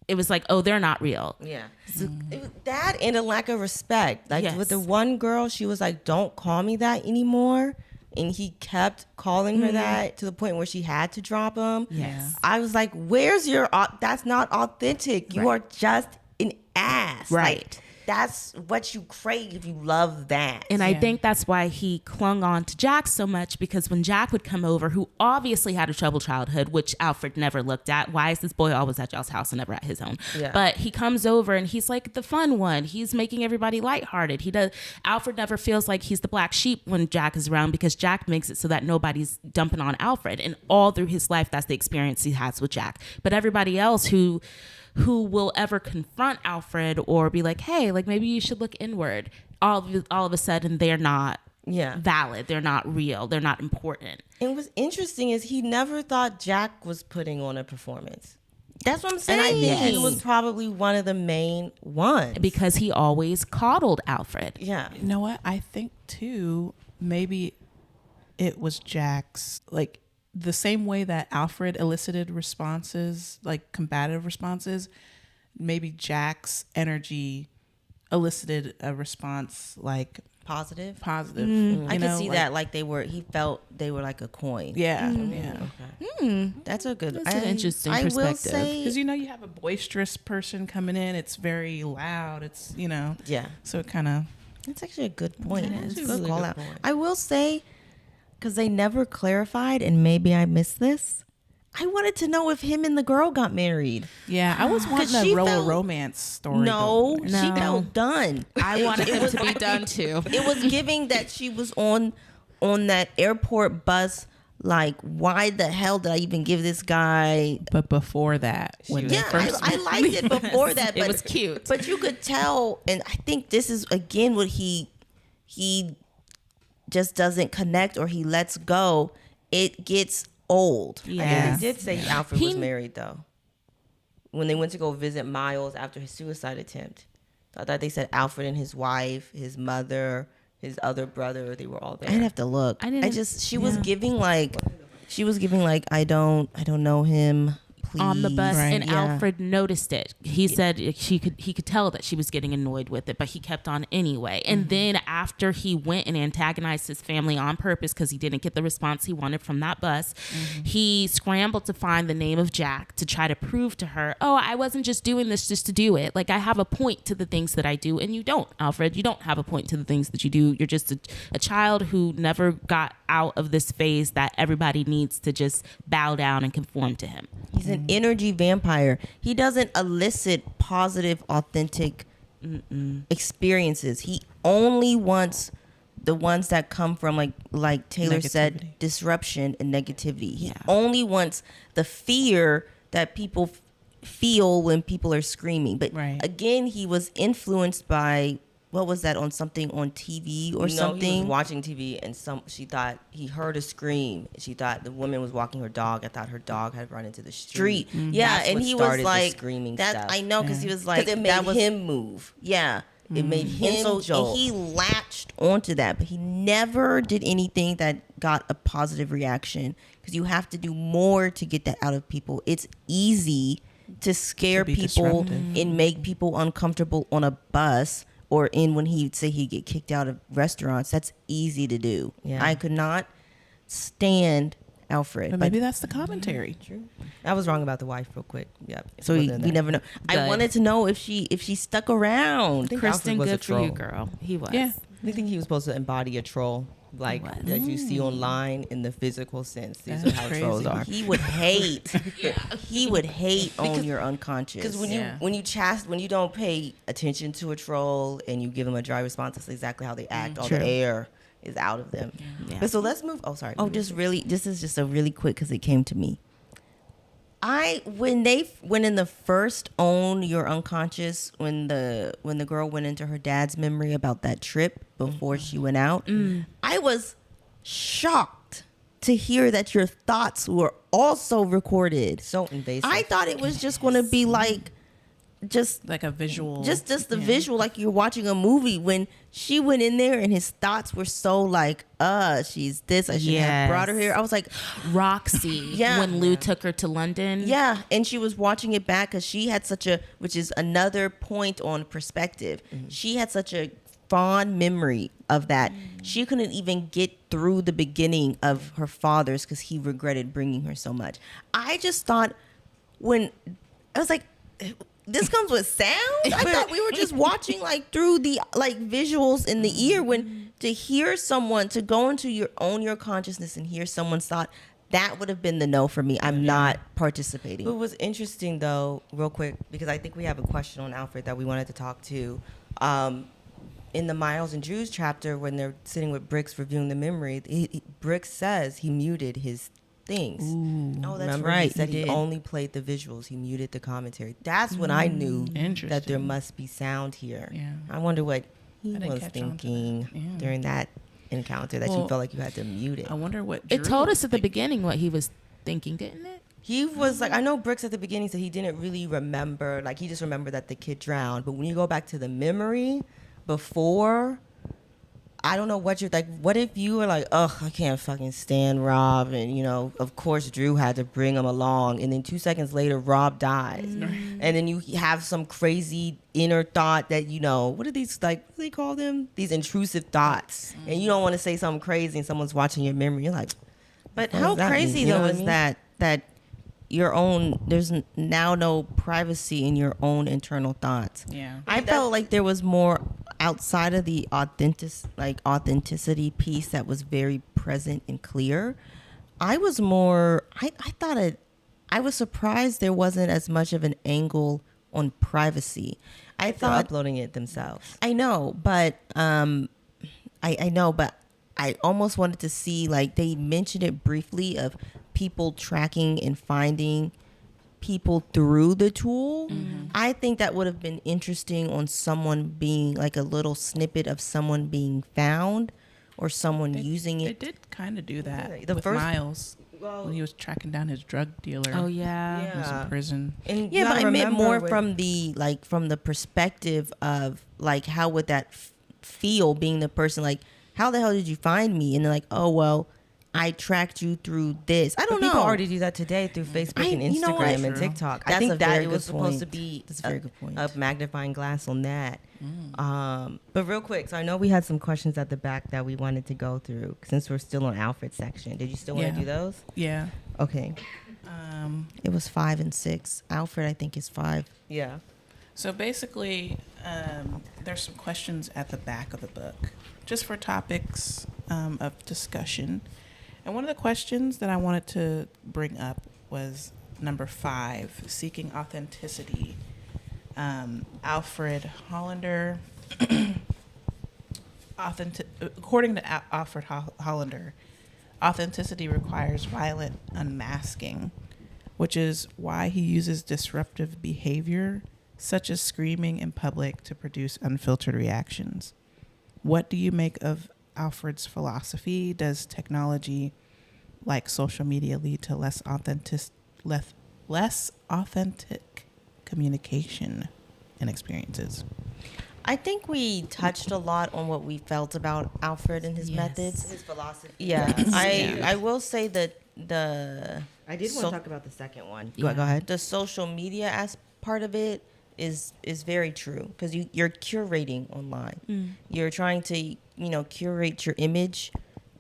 it was like, oh, they're not real. Yeah. So it was that and a lack of respect. Like with the one girl, she was like, don't call me that anymore. And he kept calling her that to the point where she had to drop him. Yes. I was like, where's your, that's not authentic. You are just an ass. Right. Like, that's what you crave if you love that. And I think that's why he clung on to Jack so much, because when Jack would come over, who obviously had a troubled childhood, which Alfred never looked at. Why is this boy always at y'all's house and never at his own? Yeah. But he comes over and he's like the fun one. He's making everybody lighthearted. Alfred never feels like he's the black sheep when Jack is around, because Jack makes it so that nobody's dumping on Alfred. And all through his life, that's the experience he has with Jack. But everybody else who will ever confront Alfred or be like, hey, like maybe you should look inward, all of a sudden they're not valid. They're not real. They're not important. And what's interesting is he never thought Jack was putting on a performance. That's what I'm saying. And I think he was probably one of the main ones. Because he always coddled Alfred. Yeah. You know what? I think too, maybe it was Jack's, like, the same way that Alfred elicited responses, like combative responses, maybe Jack's energy elicited a response like Positive. I could see that, like he felt they were like a coin. Yeah, That's a good. That's an interesting I will perspective. say, because you have a boisterous person coming in. It's very loud. It's yeah, so it kind of. that's actually a good point. It's a good really call good out. point. I will say, because they never clarified, and maybe I missed this. I wanted to know if him and the girl got married. Yeah, I was wanting she a felt- romance story. No, going. she felt done. I wanted him to be done too. It was giving that she was on that airport bus. Like, why the hell did I even give this guy? But before that, when they Yeah, first I liked it before that. But, It was cute. But you could tell, and I think this is again what he just doesn't connect, or he lets go. It gets old. Yeah. They did say Alfred was married, though. When they went to go visit Miles after his suicide attempt. I thought they said Alfred and his wife, his mother, his other brother, they were all there. I'd have to look. She was giving like I don't know him. Please. On the bus, Right. and Alfred noticed it. He said he could tell that she was getting annoyed with it, but he kept on anyway. And then after he went and antagonized his family on purpose because he didn't get the response he wanted from that bus, he scrambled to find the name of Jack to try to prove to her, oh, I wasn't just doing this just to do it. Like, I have a point to the things that I do, and you don't, Alfred. You don't have a point to the things that you do. You're just a child who never got out of this phase that everybody needs to just bow down and conform to him. He's an energy vampire. He doesn't elicit positive, authentic experiences. He only wants the ones that come from like Taylor said, Negativity. disruption and negativity. He only wants the fear that people feel when people are screaming. But Right. again, he was influenced by, what was that, on something on TV or He something? was watching TV and she thought he heard a scream. She thought the woman was walking her dog. I thought her dog had run into the street. Yeah, That's and what he was started the like, screaming that stuff. I know, because he was like, Because it made that was him move. Yeah. It made him And jolt. he latched onto that, but he never did anything that got a positive reaction, because you have to do more to get that out of people. It's easy to scare be people disruptive. and make people uncomfortable on a bus, or when he'd say he'd get kicked out of restaurants. That's easy to do. Yeah. I could not stand Alfred. But maybe that's the commentary. True. I was wrong about the wife real quick. Yeah. So we never know. I Good. wanted to know if she stuck around. think Kristen, Alfred was a good for you, troll. girl. He was. Yeah. I think he was supposed to embody a troll, like was. that you see online in the physical sense. These That's are how crazy. trolls are. He would hate. He would hate on your unconscious. Because when you don't pay attention to a troll and you give them a dry response, that's exactly how they act. All True. the air is out of them. Yeah. But so let's move. Oh, sorry. this is just a really quick, because it came to me. When they went in the first Own Your Unconscious, when the girl went into her dad's memory about that trip before she went out, I was shocked to hear that your thoughts were also recorded. So invasive. I thought it was just going to be like just Like a visual. just the visual, like you're watching a movie. When she went in there and his thoughts were so like, she's this, I should have brought her here. I was like, Roxy, Yeah. when Lou took her to London. yeah. And she was watching it back because she had which is another point on perspective. She had such a fond memory of that. She couldn't even get through the beginning of her father's because he regretted bringing her so much. I just thought, when I was like, this comes with sound? I thought we were just watching like through the like visuals in the ear. When to hear someone, to go into your consciousness and hear someone's thought, that would have been the no for me. I'm not participating. What was interesting though, real quick, because I think we have a question on Alfred that we wanted to talk to. In the Miles and Drew's chapter, when they're sitting with Bricks reviewing the memory, Bricks says he muted his things. Oh, that's Remember, right. he said he did. only played the visuals. He muted the commentary. That's when I knew that there Interesting. must be sound here. Yeah. I wonder what he I didn't was catch on to thinking that. Yeah. during that encounter that you Well, felt like you had to mute it. I wonder what It Drew told us at the think- beginning what he was thinking, didn't it? He was like, I know Bricks at the beginning said he didn't really remember, like he just remembered that the kid drowned. But when you go back to the memory before, I don't know what you're like. What if you were like, ugh, I can't fucking stand Rob, and of course Drew had to bring him along, and then 2 seconds later Rob dies, and then you have some crazy inner thought that what are these, like, what do they call them? These intrusive thoughts, and you don't want to say something crazy, and someone's watching your memory. You're like, But what how does that crazy mean? You know though what I is mean? that your own, there's now no privacy in your own internal thoughts. Yeah. I felt like there was more outside of the authenticity piece that was very present and clear. I was more, I thought I was surprised there wasn't as much of an angle on privacy. I They're thought, uploading it themselves. I know, but I know, but I almost wanted to see, like, they mentioned it briefly of people tracking and finding people through the tool. I think that would have been interesting on someone being like a little snippet of someone being found or someone using They it. did kind of do that Yeah, the with first- Miles when he was tracking down his drug dealer. Oh yeah. He was in prison. And you Yeah, but gotta I meant remember more when- from the perspective of like, how would that feel being the person, like, how the hell did you find me? And they're like, oh well, I tracked you through this. I don't know. People already do that today through Facebook and you know what? Instagram and True. TikTok. I That's think a that very it was good supposed to point. be That's a very good point. a magnifying glass on that. But real quick, so I know we had some questions at the back that we wanted to go through since we're still on Alfred's section. Did you still want Yeah. to do those? Yeah. Okay. It was 5 and 6. Alfred, I think, is 5. Yeah. So basically, there's some questions at the back of the book, just for topics of discussion. And one of the questions that I wanted to bring up was number 5, seeking authenticity. Alfred Hollander, according to Alfred Hollander, authenticity requires violent unmasking, which is why he uses disruptive behavior, such as screaming in public, to produce unfiltered reactions. What do you make of Alfred's philosophy? Does technology like social media lead to less authentic communication and experiences? I think we touched a lot on what we felt about Alfred and his Yes. methods. His philosophy. Yeah, Yeah. I will say that the I did want So- to talk about the second one. Yeah. Go ahead. the social media as part of it is very true, because you're curating online. You're trying to curate your image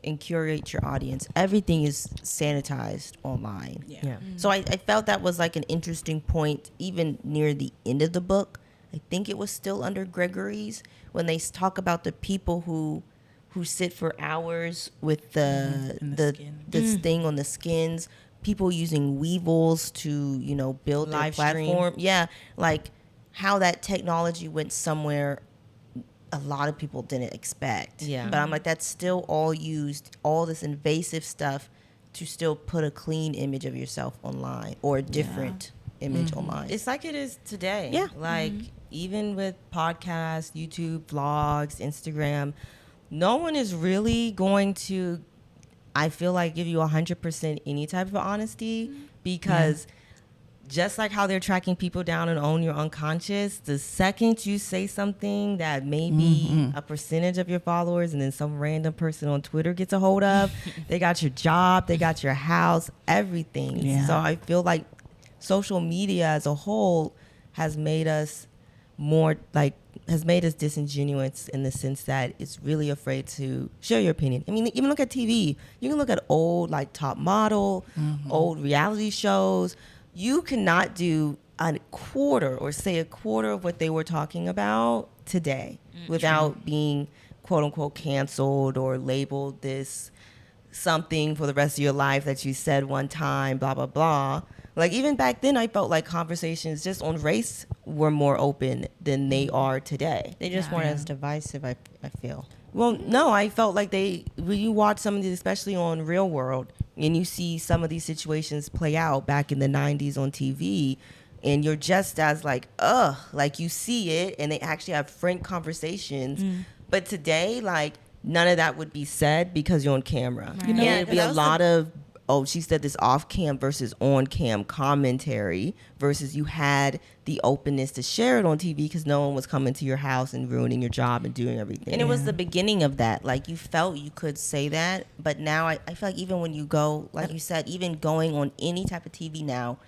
and curate your audience. Everything is sanitized online. Yeah. So I felt that was like an interesting point, even near the end of the book. I think it was still under Gregory's, when they talk about the people who sit for hours with And the skin. this thing on the skins, people using weevils to build their Live stream. platform. Yeah, like how that technology went somewhere a lot of people didn't expect. Yeah. But I'm like, that's still all used, all this invasive stuff to still put a clean image of yourself online, or a different image online. It's like it is today. Yeah. Like even with podcasts, YouTube, vlogs, Instagram, no one is really going to, I feel like, give you 100% any type of honesty, because just like how they're tracking people down and own your unconscious, the second you say something that may be a percentage of your followers and then some random person on Twitter gets a hold of, they got your job, they got your house, everything. Yeah. So I feel like social media as a whole has made us disingenuous in the sense that it's really afraid to share your opinion. I mean, even look at TV. You can look at old, like, Top Model, old reality shows. You cannot do a quarter or say a quarter of what they were talking about today without being quote unquote canceled or labeled this something for the rest of your life that you said one time, blah, blah, blah. Like even back then, I felt like conversations just on race were more open than they are today. They just weren't as divisive, I feel. Well, no, I felt like when you watch some of these, especially on Real World, and you see some of these situations play out back in the 90s on TV, and you're just as like, ugh, like you see it, and they actually have frank conversations. But today, like, none of that would be said because you're on camera. Right. And it'd be a lot of, oh, she said this off cam versus on cam commentary versus you had the openness to share it on TV because no one was coming to your house and ruining your job and doing everything. And it was the beginning of that. Like you felt you could say that, but now I feel like even when you go, like you said, even going on any type of TV now,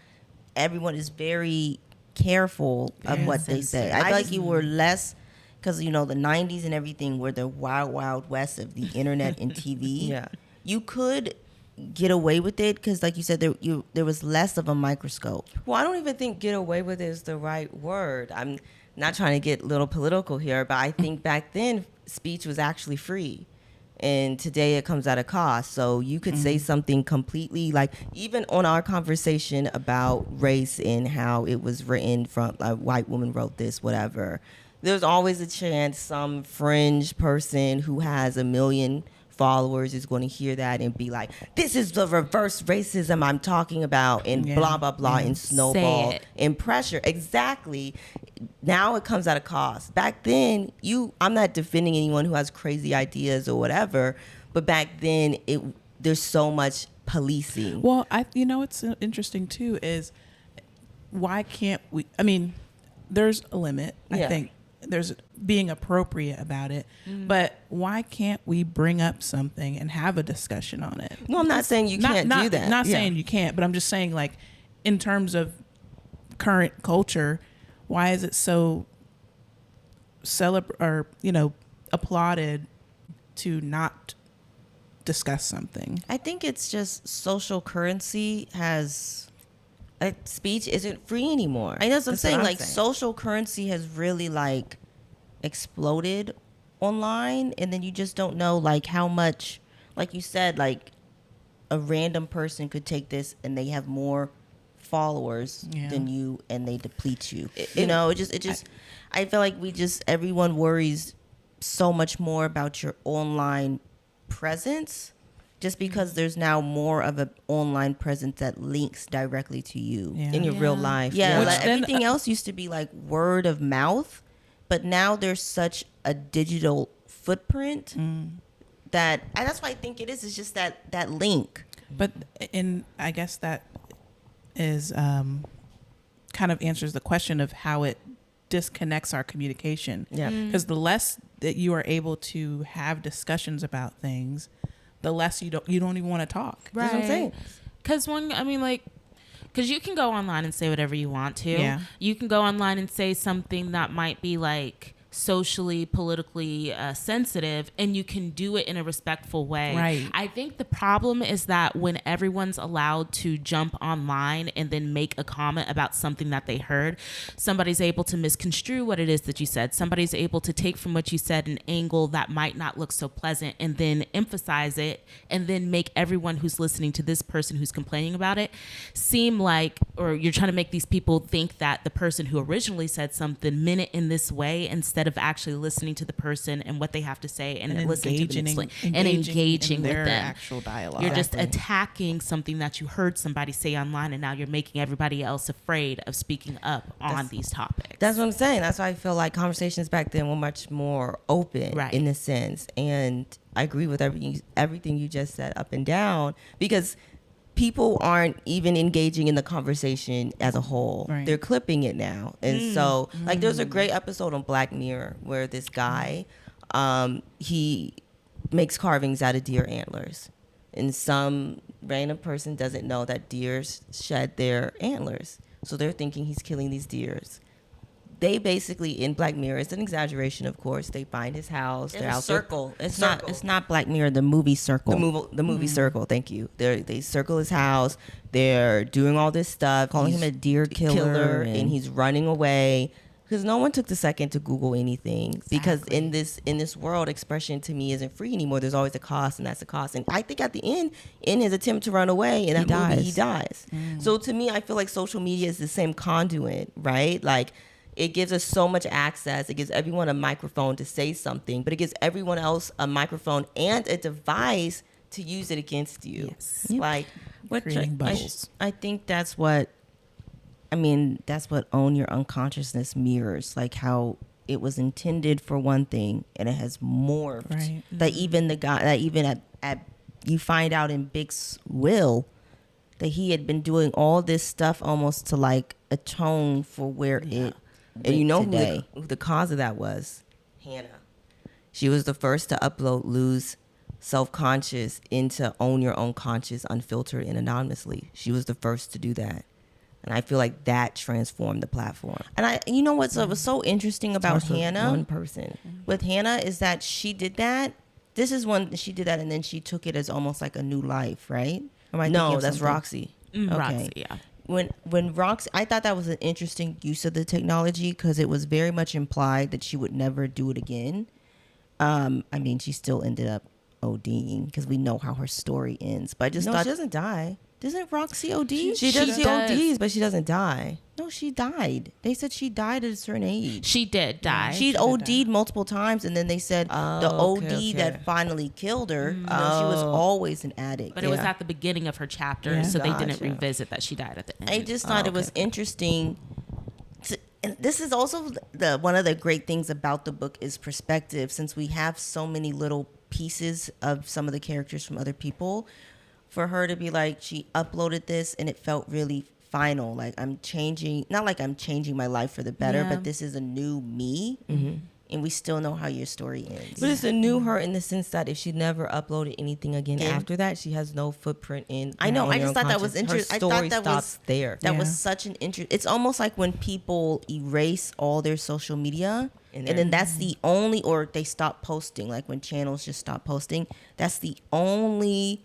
everyone is very careful of what they say. I feel like you were less, because you know the 90s and everything were the wild, wild west of the internet and TV. Yeah. You could get away with it because like you said there was less of a microscope. Well, I don't even think get away with it is the right word. I'm not trying to get a little political here, but I think back then speech was actually free and today it comes at a cost. So you could say something completely, like even on our conversation about race and how it was written from a white woman wrote this, whatever, there's always a chance some fringe person who has 1 million followers is going to hear that and be like, this is the reverse racism I'm talking about, and blah blah blah, and snowball and pressure. Exactly. Now it comes at a cost. Back then, I'm not defending anyone who has crazy ideas or whatever, but back then there's so much policing. Well, what's interesting too is why can't we, I mean, there's a limit, I think. There's being appropriate about it, but why can't we bring up something and have a discussion on it? No, I'm not saying you can't do that. Not saying you can't, but I'm just saying, like, in terms of current culture, why is it so applauded to not discuss something? I think it's just social currency has. Speech isn't free anymore. I know what I'm saying. Like social currency has really like exploded online, and then you just don't know like how much, like you said, like a random person could take this and they have more followers than you, and they deplete you. I feel like everyone worries so much more about your online presence. Just because there's now more of an online presence that links directly to you in your real life. Yeah, like everything else used to be like word of mouth, but now there's such a digital footprint that, and that's why I think it is. It's just that link. But I guess that is kind of answers the question of how it disconnects our communication. Yeah, because the less that you are able to have discussions about things, the less you don't even want to talk. Right. That's what I'm saying. Because you can go online and say whatever you want to. Yeah. You can go online and say something that might be like socially, politically sensitive, and you can do it in a respectful way. Right. I think the problem is that when everyone's allowed to jump online and then make a comment about something that they heard, somebody's able to misconstrue what it is that you said. Somebody's able to take from what you said an angle that might not look so pleasant and then emphasize it and then make everyone who's listening to this person who's complaining about it seem like, or you're trying to make these people think that the person who originally said something meant it in this way instead of actually listening to the person and what they have to say and listening to them and engaging with them. Actual dialogue. You're just attacking something that you heard somebody say online, and now you're making everybody else afraid of speaking up on these topics. That's what I'm saying. That's why I feel like conversations back then were much more open in a sense. And I agree with everything you just said up and down, because people aren't even engaging in the conversation as a whole. Right. They're clipping it now. And so, like, there's a great episode on Black Mirror where this guy, he makes carvings out of deer antlers. And some random person doesn't know that deers shed their antlers. So they're thinking he's killing these deers. they basically in Black Mirror, it's an exaggeration, of course. They find his house. They're out circle. there. It's not Black Mirror, the movie Circle. The movie Circle. Thank you. They circle his house. They're doing all this stuff, Calling him a deer killer, and he's running away. Because no one took the second to Google anything. Because in this world, expression to me isn't free anymore. There's always a cost, and that's a cost. And I think at the end, in his attempt to run away in that movie, he dies. So to me, I feel like social media is the same conduit, right? Like, it gives us so much access. It gives everyone a microphone to say something, but it gives everyone else a microphone and a device to use it against you. Yes. Like, Creating bubbles. I think that's what Own Your Unconsciousness mirrors, like how it was intended for one thing and it has morphed. Right. That even at you find out in Big's will that he had been doing all this stuff almost to like atone for where it and you know today. who the cause of that was? Hannah. She was the first to upload Lose Self-Conscious into Own Your Own Conscious unfiltered and anonymously. She was the first to do that. And I feel like that transformed the platform. And you know what's was so interesting about Starts with Hannah? one person. With Hannah is that she did that. This is when she did that, and then she took it as almost like a new life, right? Or am I thinking No, of that's something? Roxy. Okay. Roxy, yeah. When Roxy, I thought that was an interesting use of the technology because it was very much implied that she would never do it again. I mean, she still ended up ODing because we know how her story ends. But I just thought, She doesn't die. doesn't Roxy OD? She does. She ODs, but she doesn't die. No, she died. They said she died at a certain age. She did die. She'd OD'd multiple times, and then they said the OD okay. that finally killed her. You know, she was always an addict. but it was at the beginning of her chapter, Yeah. so they didn't Gotcha. revisit that she died at the end. I just thought it was interesting. And this is also one of the great things about the book is perspective. Since we have so many little pieces of some of the characters from other people, for her to be like, she uploaded this and it felt really final. Like I'm changing, not like I'm changing my life for the better, Yeah. but this is a new me. And we still know how your story ends. But it's a new her in the sense that if she never uploaded anything again Yeah. after that, she has no footprint in. I know. Own I Your just Own thought that was Conscious. interesting. Her I story thought stops there. That was Yeah. such an interest. It's almost like when people erase all their social media, and then that's the only, or they stop posting. Like when channels just stop posting, that's the only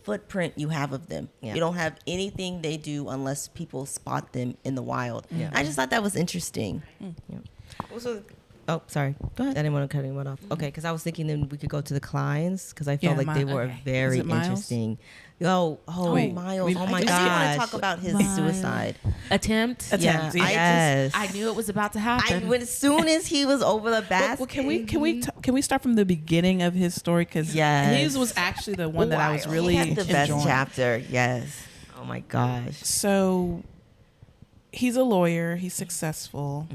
footprint you have of them. Yeah. You don't have anything they do unless people spot them in the wild. Yeah. I just thought that was interesting. Also, oh, sorry. Go ahead. I didn't want to cut anyone off. Okay, because I was thinking then we could go to the Kleins because I felt Yeah, like they were okay. very Is it Miles? interesting. Wait, Miles. we- Oh I my guess God. you I want gosh. to talk about his Miles. suicide. Attempt. Attempt, Yeah, Yes. I knew it was about to happen. As soon as he was over the basket. Well, can we start from the beginning of his story? Because Yes. his was actually the one that I was really He had the best enjoying. chapter. Yes. Oh my gosh. So he's a lawyer. He's successful.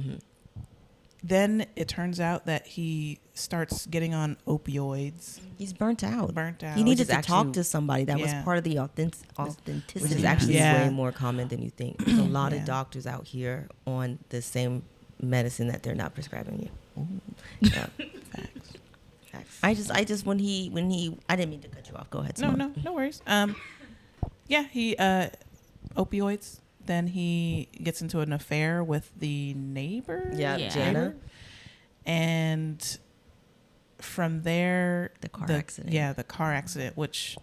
Then it turns out that he starts getting on opioids. He's burnt out. Burnt out. He Which needed is to talk actually- to somebody. That was Yeah. part of the authenticity. Which is actually Yeah. way more common than you think. There's a lot Yeah. of doctors out here on the same medicine that they're not prescribing you. Yeah. Facts. I just when he I didn't mean to cut you off. Go ahead. Simone. No worries. Yeah, he opioids. Then he gets into an affair with the neighbor. Yeah, Yeah. Jana. And from there, The car accident. Yeah, the car accident, which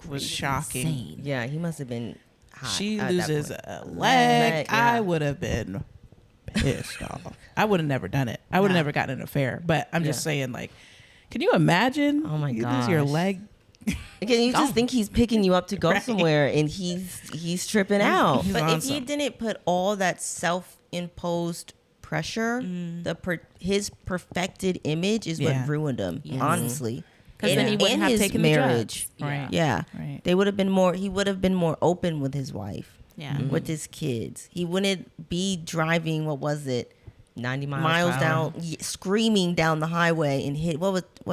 was shocking. Insane. Yeah, he must have been hot. She at that loses point. a leg. Leg, yeah. I would have been pissed off. I would have never done it. I would have never gotten an affair. But I'm just Yeah. saying, like, can you imagine? Oh my you lose your gosh. leg. Again, you just think he's picking you up to go Right. somewhere, and he's tripping out. He's But on if he some- didn't put all that self-imposed pressure, his perfected image is Yeah. what ruined him. Yes. Honestly, 'Cause then he wouldn't and have his taken the marriage. drugs. Right. Yeah, Right. they would have been more. He would have been more open with his wife. Yeah. With his kids, he wouldn't be driving. What was it? 90 Miles per hour. down, screaming down the highway and hit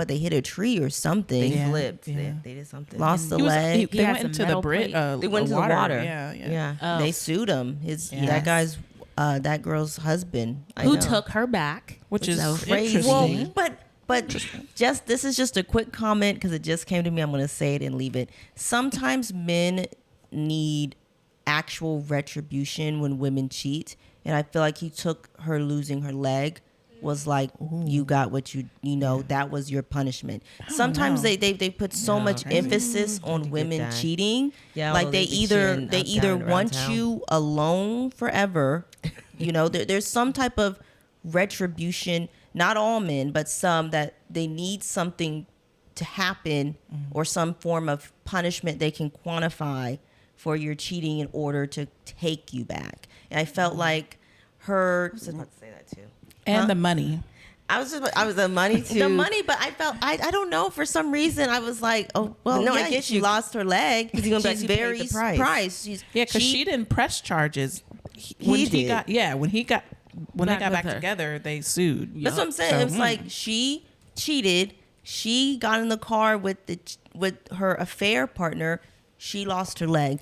they hit a tree or something. They Yeah. flipped. Yeah. They did something. Lost the He was, leg. they had went some into the metal Brit. plate. They went into the water. Yeah. Yeah. Oh. They sued him. Yes. That guy's that girl's husband. I Who know. took her back? Which is So crazy. interesting. Well, but just this is just a quick comment because it just came to me. I'm going to say it and leave it. Sometimes men need actual retribution when women cheat, And I feel like he took her losing her leg was like, you got what you know, that was your punishment. Sometimes know. they put so much emphasis on women cheating. Yeah, Like all they the either chin they up, either down, around want town. you alone forever. You know, there's some type of retribution, not all men, but some, that they need something to happen or some form of punishment they can quantify for your cheating in order to take you back. And I felt like her, I was just about to say that too. And the money. I was the money too. The money, but I felt I don't know, for some reason I was like, oh well, No, yeah, I get she you. lost her leg. She's gonna be like, She's you paid very the price. surprised. Yeah, because she didn't press charges. He did. When they got Back back with her. together, they sued. That's what I'm saying. So, It's like she cheated. She got in the car with her affair partner. She lost her leg.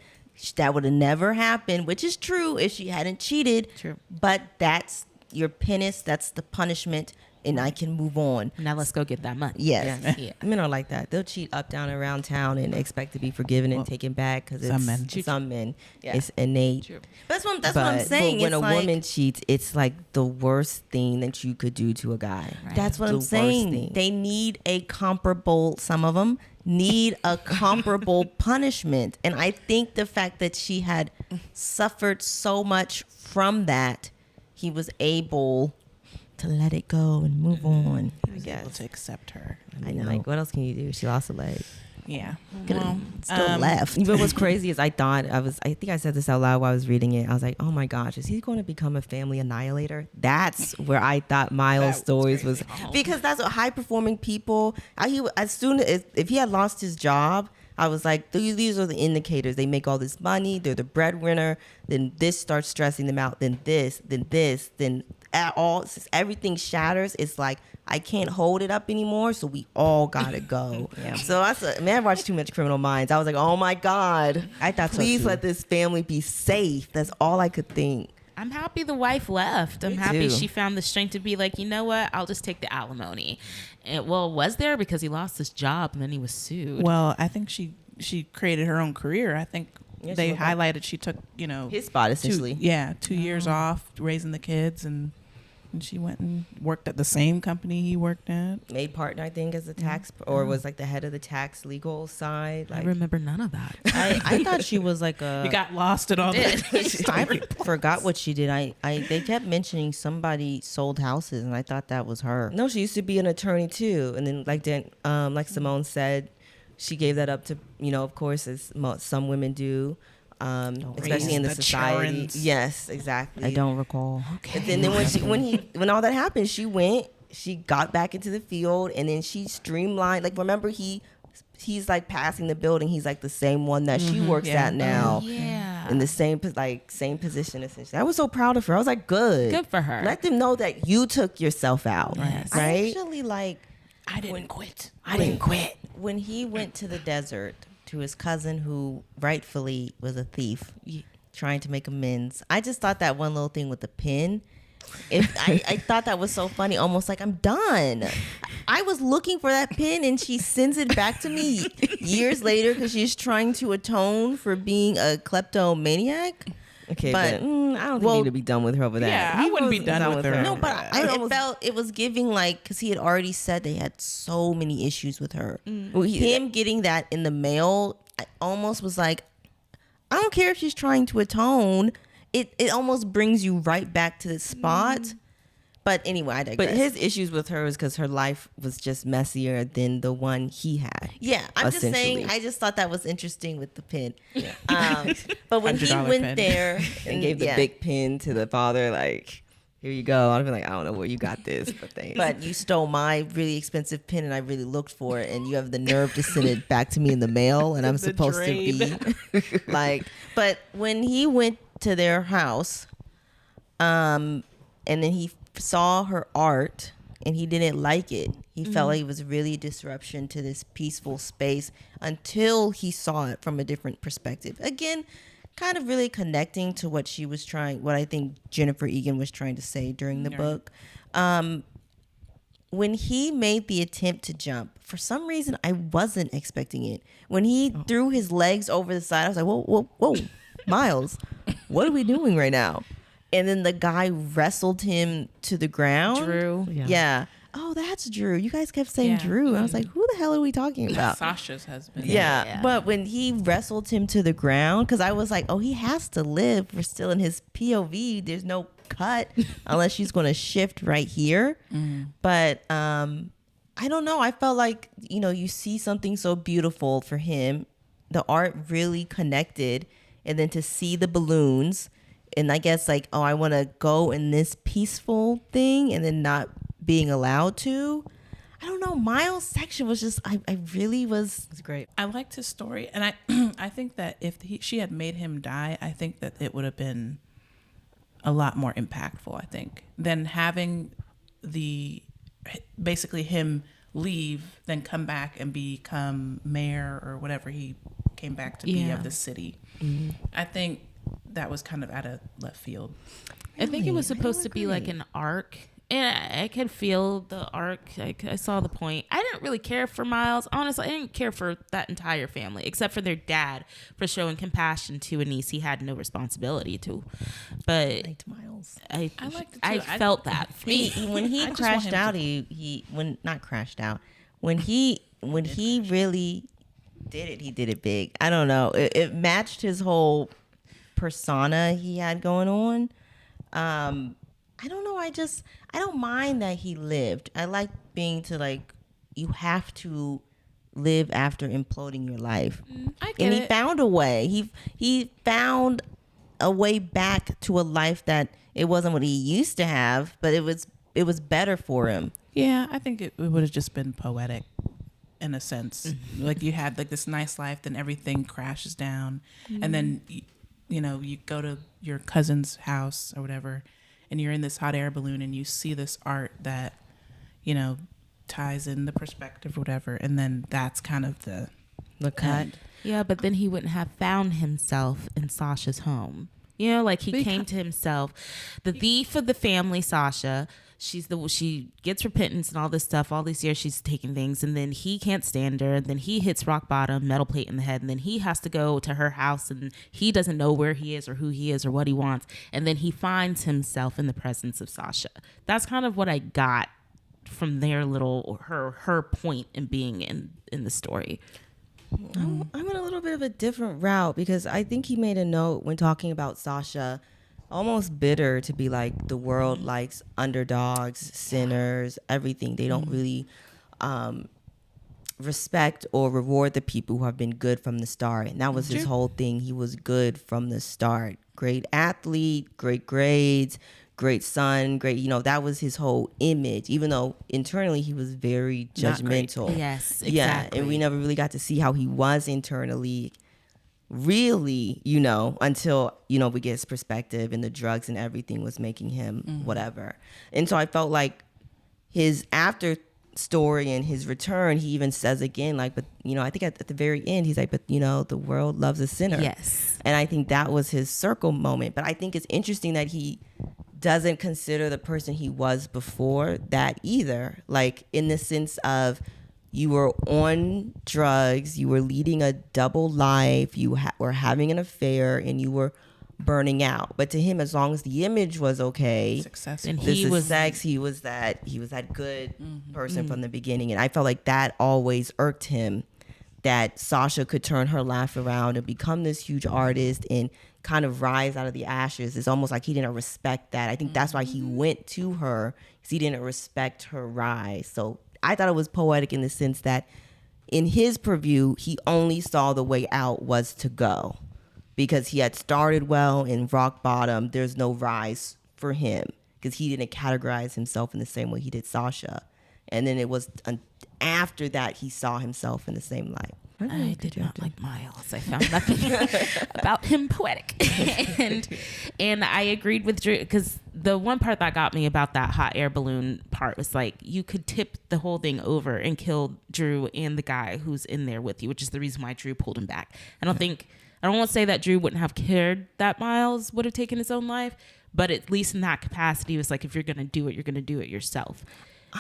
That would have never happened, which is true if she hadn't cheated. True. But that's your penance. That's the punishment, and I can move on. Now let's go get that money. Yes. Yeah. Men are like that. They'll cheat up, down, around town and expect to be forgiven and taken back because some men. Some men, Yeah. it's innate. True. That's what I'm saying. But when It's a like, woman cheats, it's like the worst thing that you could do to a guy. Right. that's what The I'm worst saying. thing. They need a comparable. Some of them need a comparable punishment, and I think the fact that she had suffered so much from that, he was able to let it go and move on. He was able to accept her. I know. Like, what else can you do? She lost a leg. Yeah. Still left. You know what's crazy is I think I said this out loud while I was reading it. I was like, oh my gosh, is he going to become a family annihilator? That's where I thought Miles' stories was. Because that's what high performing people. As soon as if he had lost his job, I was like, these are the indicators. They make all this money. They're the breadwinner. Then this starts stressing them out. Then this. Then everything shatters. It's like, I can't hold it up anymore. So we all gotta go. Yeah. So I watched too much Criminal Minds. I was like, oh my God. I thought so, please too. let this family be safe. That's all I could think. I'm happy the wife left. I'm happy too. she found the strength to be like, you know what? I'll just take the alimony. And was there because he lost his job and then he was sued. Well, I think she created her own career. I think Yeah, she they went back. highlighted she took, His spot, essentially. 2 years off raising the kids, and she went and worked at the same company he worked at. Made partner, I think, as a tax, or was like the head of the tax legal side. I Like, remember none of that. I thought she was like a. You got lost at all the I forgot what she did. They kept mentioning somebody sold houses, and I thought that was her. No, she used to be an attorney too, and then like Simone said, she gave that up to, of course, as some women do, especially in the the society. childrens. Yes, exactly. I don't recall. And then when all that happened, she got back into the field, and then she streamlined. Like, remember, he's like passing the building. He's like the same one that she works yeah. at now. Yeah. In the same position, essentially. I was so proud of her. I was like, good for her. Let them know that you took yourself out. Yes. Right? I actually like I didn't quit. when he went to the desert to his cousin, who rightfully was a thief, trying to make amends. I just thought that one little thing with the pin. I thought that was so funny. Almost like, I'm done. I was looking for that pin, and she sends it back to me years later because she's trying to atone for being a kleptomaniac. Okay, But, but I don't think you need to be done with her over that. Yeah, I wouldn't be done with her. No, but Yeah. it felt it was giving, like, because he had already said they had so many issues with her. Well, him getting that in the mail, I almost was like, I don't care if she's trying to atone. It almost brings you right back to the spot. But anyway, I digress. But his issues with her is because her life was just messier than the one he had. Yeah, I'm just saying, essentially. I just thought that was interesting with the pin. But when he $100 went pin. there And gave the big pin to the father, like, here you go. I'd be like, I don't know where you got this, but thanks. But you stole my really expensive pin, and I really looked for it, and you have the nerve to send it back to me in the mail, and I'm The supposed to be trade. like. But when he went to their house, and then he saw her art, and he didn't like it. He felt like it was really a disruption to this peaceful space until he saw it from a different perspective. Again, kind of really connecting to what I think Jennifer Egan was trying to say during the book. When he made the attempt to jump, for some reason, I wasn't expecting it. When he threw his legs over the side, I was like, whoa, Miles, what are we doing right now? and then the guy wrestled him to the ground. Drew. Yeah. Oh, that's Drew. You guys kept saying Yeah. Drew. I was like, who the hell are we talking about? Sasha's husband. Yeah. But when he wrestled him to the ground, because I was like, oh, he has to live. We're still in his POV. There's no cut unless she's going to shift right here. But I don't know. I felt like, you see something so beautiful for him. The art really connected. And then to see the balloons and I guess like, oh, I want to go in this peaceful thing and then not being allowed to. I don't know. Miles' section was just, I really was. It's great. I liked his story, and I think that if she had made him die, I think that it would have been a lot more impactful. I think than having basically him leave, then come back and become mayor or whatever he came back to be of the city. Mm-hmm. I think that was kind of out of left field. I think it was supposed to be like an arc. And I could feel the arc. I saw the point. I didn't really care for Miles. Honestly, I didn't care for that entire family, except for their dad for showing compassion to a niece he had no responsibility to. But I liked Miles. I liked it too. I felt that. When he crashed out, when he really did it, he did it big. I don't know. It matched his whole persona he had going on. I don't know. I don't mind that he lived. I like being to like, you have to live after imploding your life. I get and he it. found a way. He found a way back to a life that it wasn't what he used to have, but it was better for him. Yeah, I think it would have just been poetic in a sense. Mm-hmm. Like you had like this nice life, then everything crashes down. Mm-hmm. And then, you go to your cousin's house or whatever, and you're in this hot air balloon and you see this art that, ties in the perspective or whatever. And then that's kind of the cut. Yeah, but then he wouldn't have found himself in Sasha's home. Like he came to himself. The thief of the family, Sasha, she gets repentance and all this stuff. All these years she's taking things, and then he can't stand her. And then he hits rock bottom, metal plate in the head, and then he has to go to her house, and he doesn't know where he is or who he is or what he wants. And then he finds himself in the presence of Sasha. That's kind of what I got from their her point in being in the story. I'm on a little bit of a different route because I think he made a note when talking about Sasha, almost bitter to be like the world likes underdogs, sinners, everything. They don't really respect or reward the people who have been good from the start. And that was his whole thing. He was good from the start. Great athlete, great grades, great son, great, that was his whole image, even though internally he was very judgmental. Yes, exactly. Yeah, and we never really got to see how he was internally, really, until, we get his perspective and the drugs and everything was making him whatever. And so I felt like his after story and his return, he even says again, like, but, I think at the very end, he's like, but, the world loves a sinner. Yes. And I think that was his circle moment. But I think it's interesting that he doesn't consider the person he was before that either. Like in the sense of you were on drugs, you were leading a double life, you were having an affair, and you were burning out. But to him, as long as the image was okay, successful, and he was that good person from the beginning. And I felt like that always irked him, that Sasha could turn her life around and become this huge artist and kind of rise out of the ashes. It's almost like he didn't respect that. I think that's why he went to her, because he didn't respect her rise. So I thought it was poetic in the sense that in his purview, he only saw the way out was to go, because he had started well in rock bottom. There's no rise for him because he didn't categorize himself in the same way he did Sasha. And then it was after that he saw himself in the same light. I did not like Miles. I found nothing about him poetic. and I agreed with Drew, because the one part that got me about that hot air balloon part was like, you could tip the whole thing over and kill Drew and the guy who's in there with you, which is the reason why Drew pulled him back. I don't want to say that Drew wouldn't have cared that Miles would have taken his own life, but at least in that capacity, it was like, if you're going to do it, you're going to do it yourself.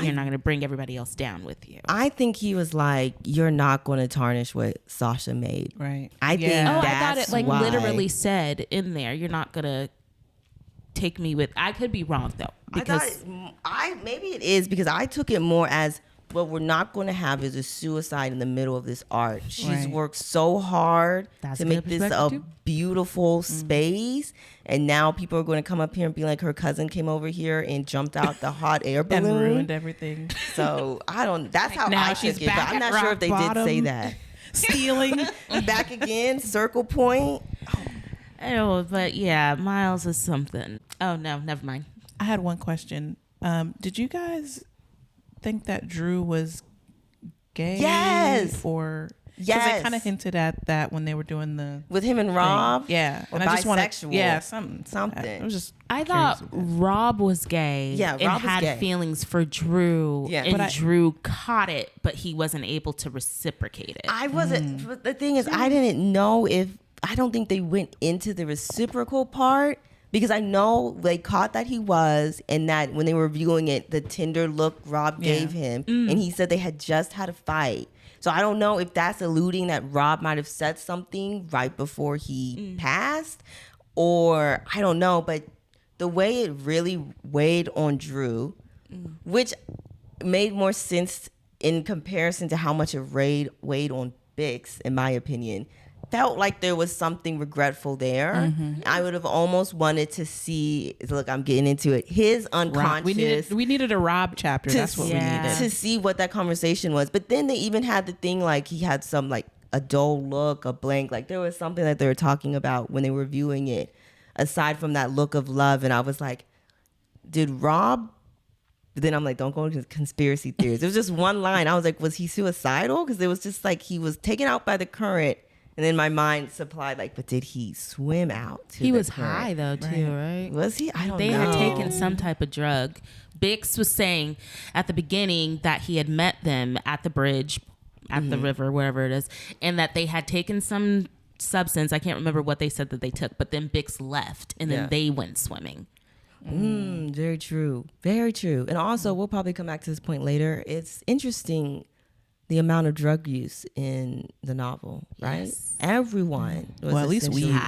You're not going to bring everybody else down with you. I think he was like, you're not going to tarnish what Sasha made. Right. I think I that's thought it why. literally said in there, you're not going to take me with. I could be wrong though, because Maybe it is because I took it more as what we're not going to have is a suicide in the middle of this art. She's Right. worked so hard That's to a make good this perspective, a too. beautiful space, and now people are going to come up here and be like, her cousin came over here and jumped out the hot air And balloon. ruined everything. So I don't. That's how Now I she's took it. But back I'm at not sure rock if they did say bottom. that. Stealing. Back again, circle point. oh, but yeah, Miles is something. Oh no, never mind. I had one question. Did you guys think that Drew was gay? Yes. Or because Yes. they kind of hinted at that when they were doing the With him and thing. Rob. Yeah, Or and I just want bisexual. yeah, something. Something. I was just I curious thought with that. Rob was gay. Yeah, and Rob was had gay. feelings for Drew. Yeah. and But I- Drew caught it, but he wasn't able to reciprocate it. I wasn't. But the thing is, I didn't know if. I don't think they went into the reciprocal part because I know they caught that he was, and that when they were viewing it, the tender look Rob Yeah. gave him, and he said they had just had a fight. So I don't know if that's alluding that Rob might have said something right before he passed, or I don't know. But the way it really weighed on Drew, which made more sense in comparison to how much it weighed on Bix, in my opinion, felt like there was something regretful there. I would have almost wanted to see, look, I'm getting into it, his Rob, unconscious. we needed a Rob chapter. That's what Yeah. we needed. To see what that conversation was. But then they even had the thing like he had some like a dull look, a blank, like there was something that they were talking about when they were viewing it, aside from that look of love. And I was like, did Rob? But then I'm like, don't go into conspiracy theories. There was just one line. I was like, was he suicidal? Because it was just like he was taken out by the current. And then my mind supplied like, but did he swim out? To he the was current? high though too, right? Was he? I don't They know. had taken some type of drug. Bix was saying at the beginning that he had met them at the bridge, at the river, wherever it is, and that they had taken some substance. I can't remember what they said that they took, but then Bix left, and then Yeah. they went swimming. Very true. Very true. And also, we'll probably come back to this point later. It's interesting the amount of drug use in the novel, right? Yes. Everyone. Was Well, at least essentially- weed.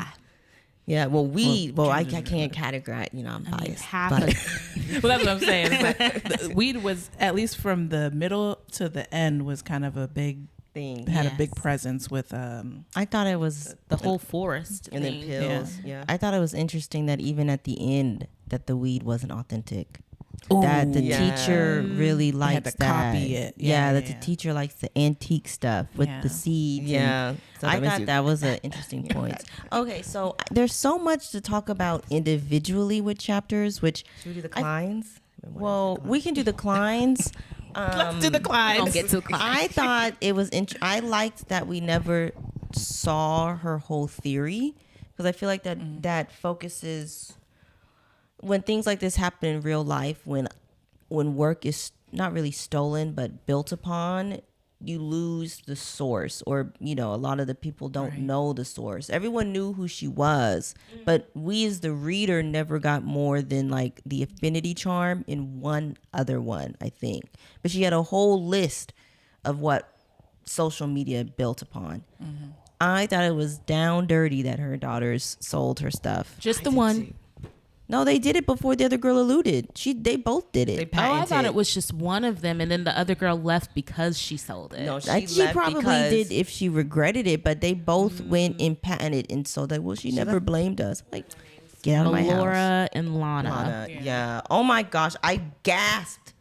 Yeah, well, weed. Well, I can't categorize. You know, I'm I mean, biased. half but- of Well, that's what I'm saying. It's like the weed was, at least from the middle to the end, was kind of a big, thing. had a Yes. big presence with I thought it was the whole forest And then thing. pills. Yeah. I thought it was interesting that even at the end that the weed wasn't authentic. That the Yeah. teacher really had likes to that. copy it. Yeah, Yeah, that yeah. the teacher likes the antique stuff with Yeah. the seeds. and Yeah. So I that makes thought you- that was an interesting point. Okay, so there's so much to talk about individually with chapters, which, Should we do the Kleins? well, we can do the Kleins. Let's do the Clydes. Don't get too close. I thought it was. I liked that we never saw her whole theory because I feel like that focuses when things like this happen in real life. When work is not really stolen but built upon, you lose the source, or a lot of the people don't know the source. Everyone knew who she was, but we as the reader never got more than like the affinity charm in one other one, I think. But she had a whole list of what social media built upon. I thought it was down dirty that her daughters sold her stuff. Just the one. No, they did it before the other girl alluded. They both did it. Oh, I thought it was just one of them, and then the other girl left because she sold it. No, She left probably because did if she regretted it, but they both went and patented and so that she never blamed us. Like, get out of my house. Laura and Lana. Lana, yeah. Oh my gosh, I gasped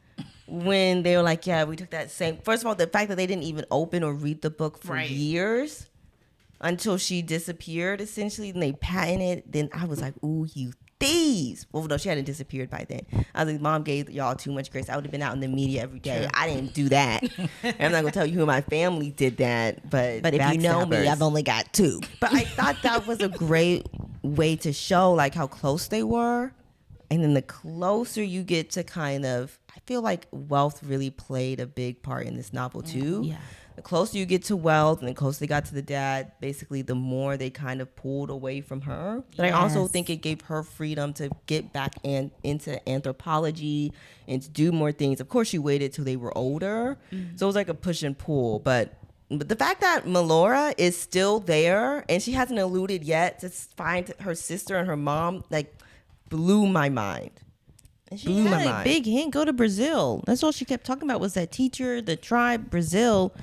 when they were like, "Yeah, we took that same." First of all, the fact that they didn't even open or read the book for years until she disappeared, essentially, and they patented. Then I was like, "Ooh, you thieves!" Well, no, she hadn't disappeared by then. I was like, "Mom gave y'all too much grace. I would have been out in the media every day. I didn't do that. And I'm not gonna tell you who in my family did that, but But if you know me, backstabbers. I've only got two. But I thought that was a great way to show like how close they were. And then the closer you get to kind of, I feel like wealth really played a big part in this novel too. Yeah. The closer you get to wealth and the closer they got to the dad, basically the more they kind of pulled away from her. But I also Yes. think it gave her freedom to get back into anthropology and to do more things. Of course, she waited till they were older. So it was like a push and pull. But the fact that Melora is still there and she hasn't alluded yet to find her sister and her mom, like, blew my mind. And she Blew my had a mind. big hint. Go to Brazil. That's all she kept talking about was that teacher, the tribe, Brazil.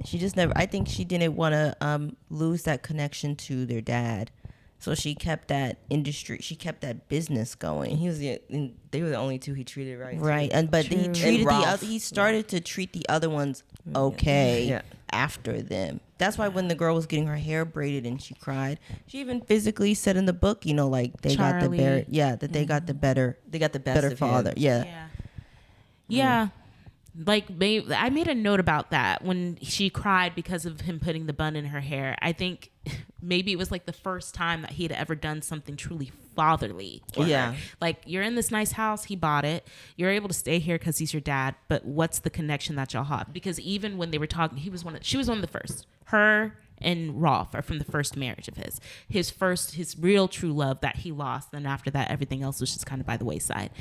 She just never. I think she didn't want to lose that connection to their dad, so she kept that industry. She kept that business going. They were the only two he treated right. Right, too. but he treated the Ralph. other. He started to treat the other ones okay Yeah. after them. That's why when the girl was getting her hair braided and she cried, she even physically said in the book, like they got the Charlie. better. Yeah, that they got the better. They got the best better of him. father. Yeah. Yeah. Like I made a note about that when she cried because of him putting the bun in her hair. I think maybe it was like the first time that he had ever done something truly fatherly for her. Like, you're in this nice house, he bought it, you're able to stay here because he's your dad, but what's the connection that y'all have? Because even when they were talking, she was one of the first. Her and Rolf are from the first marriage of his real true love that he lost. Then after that, everything else was just kind of by the wayside.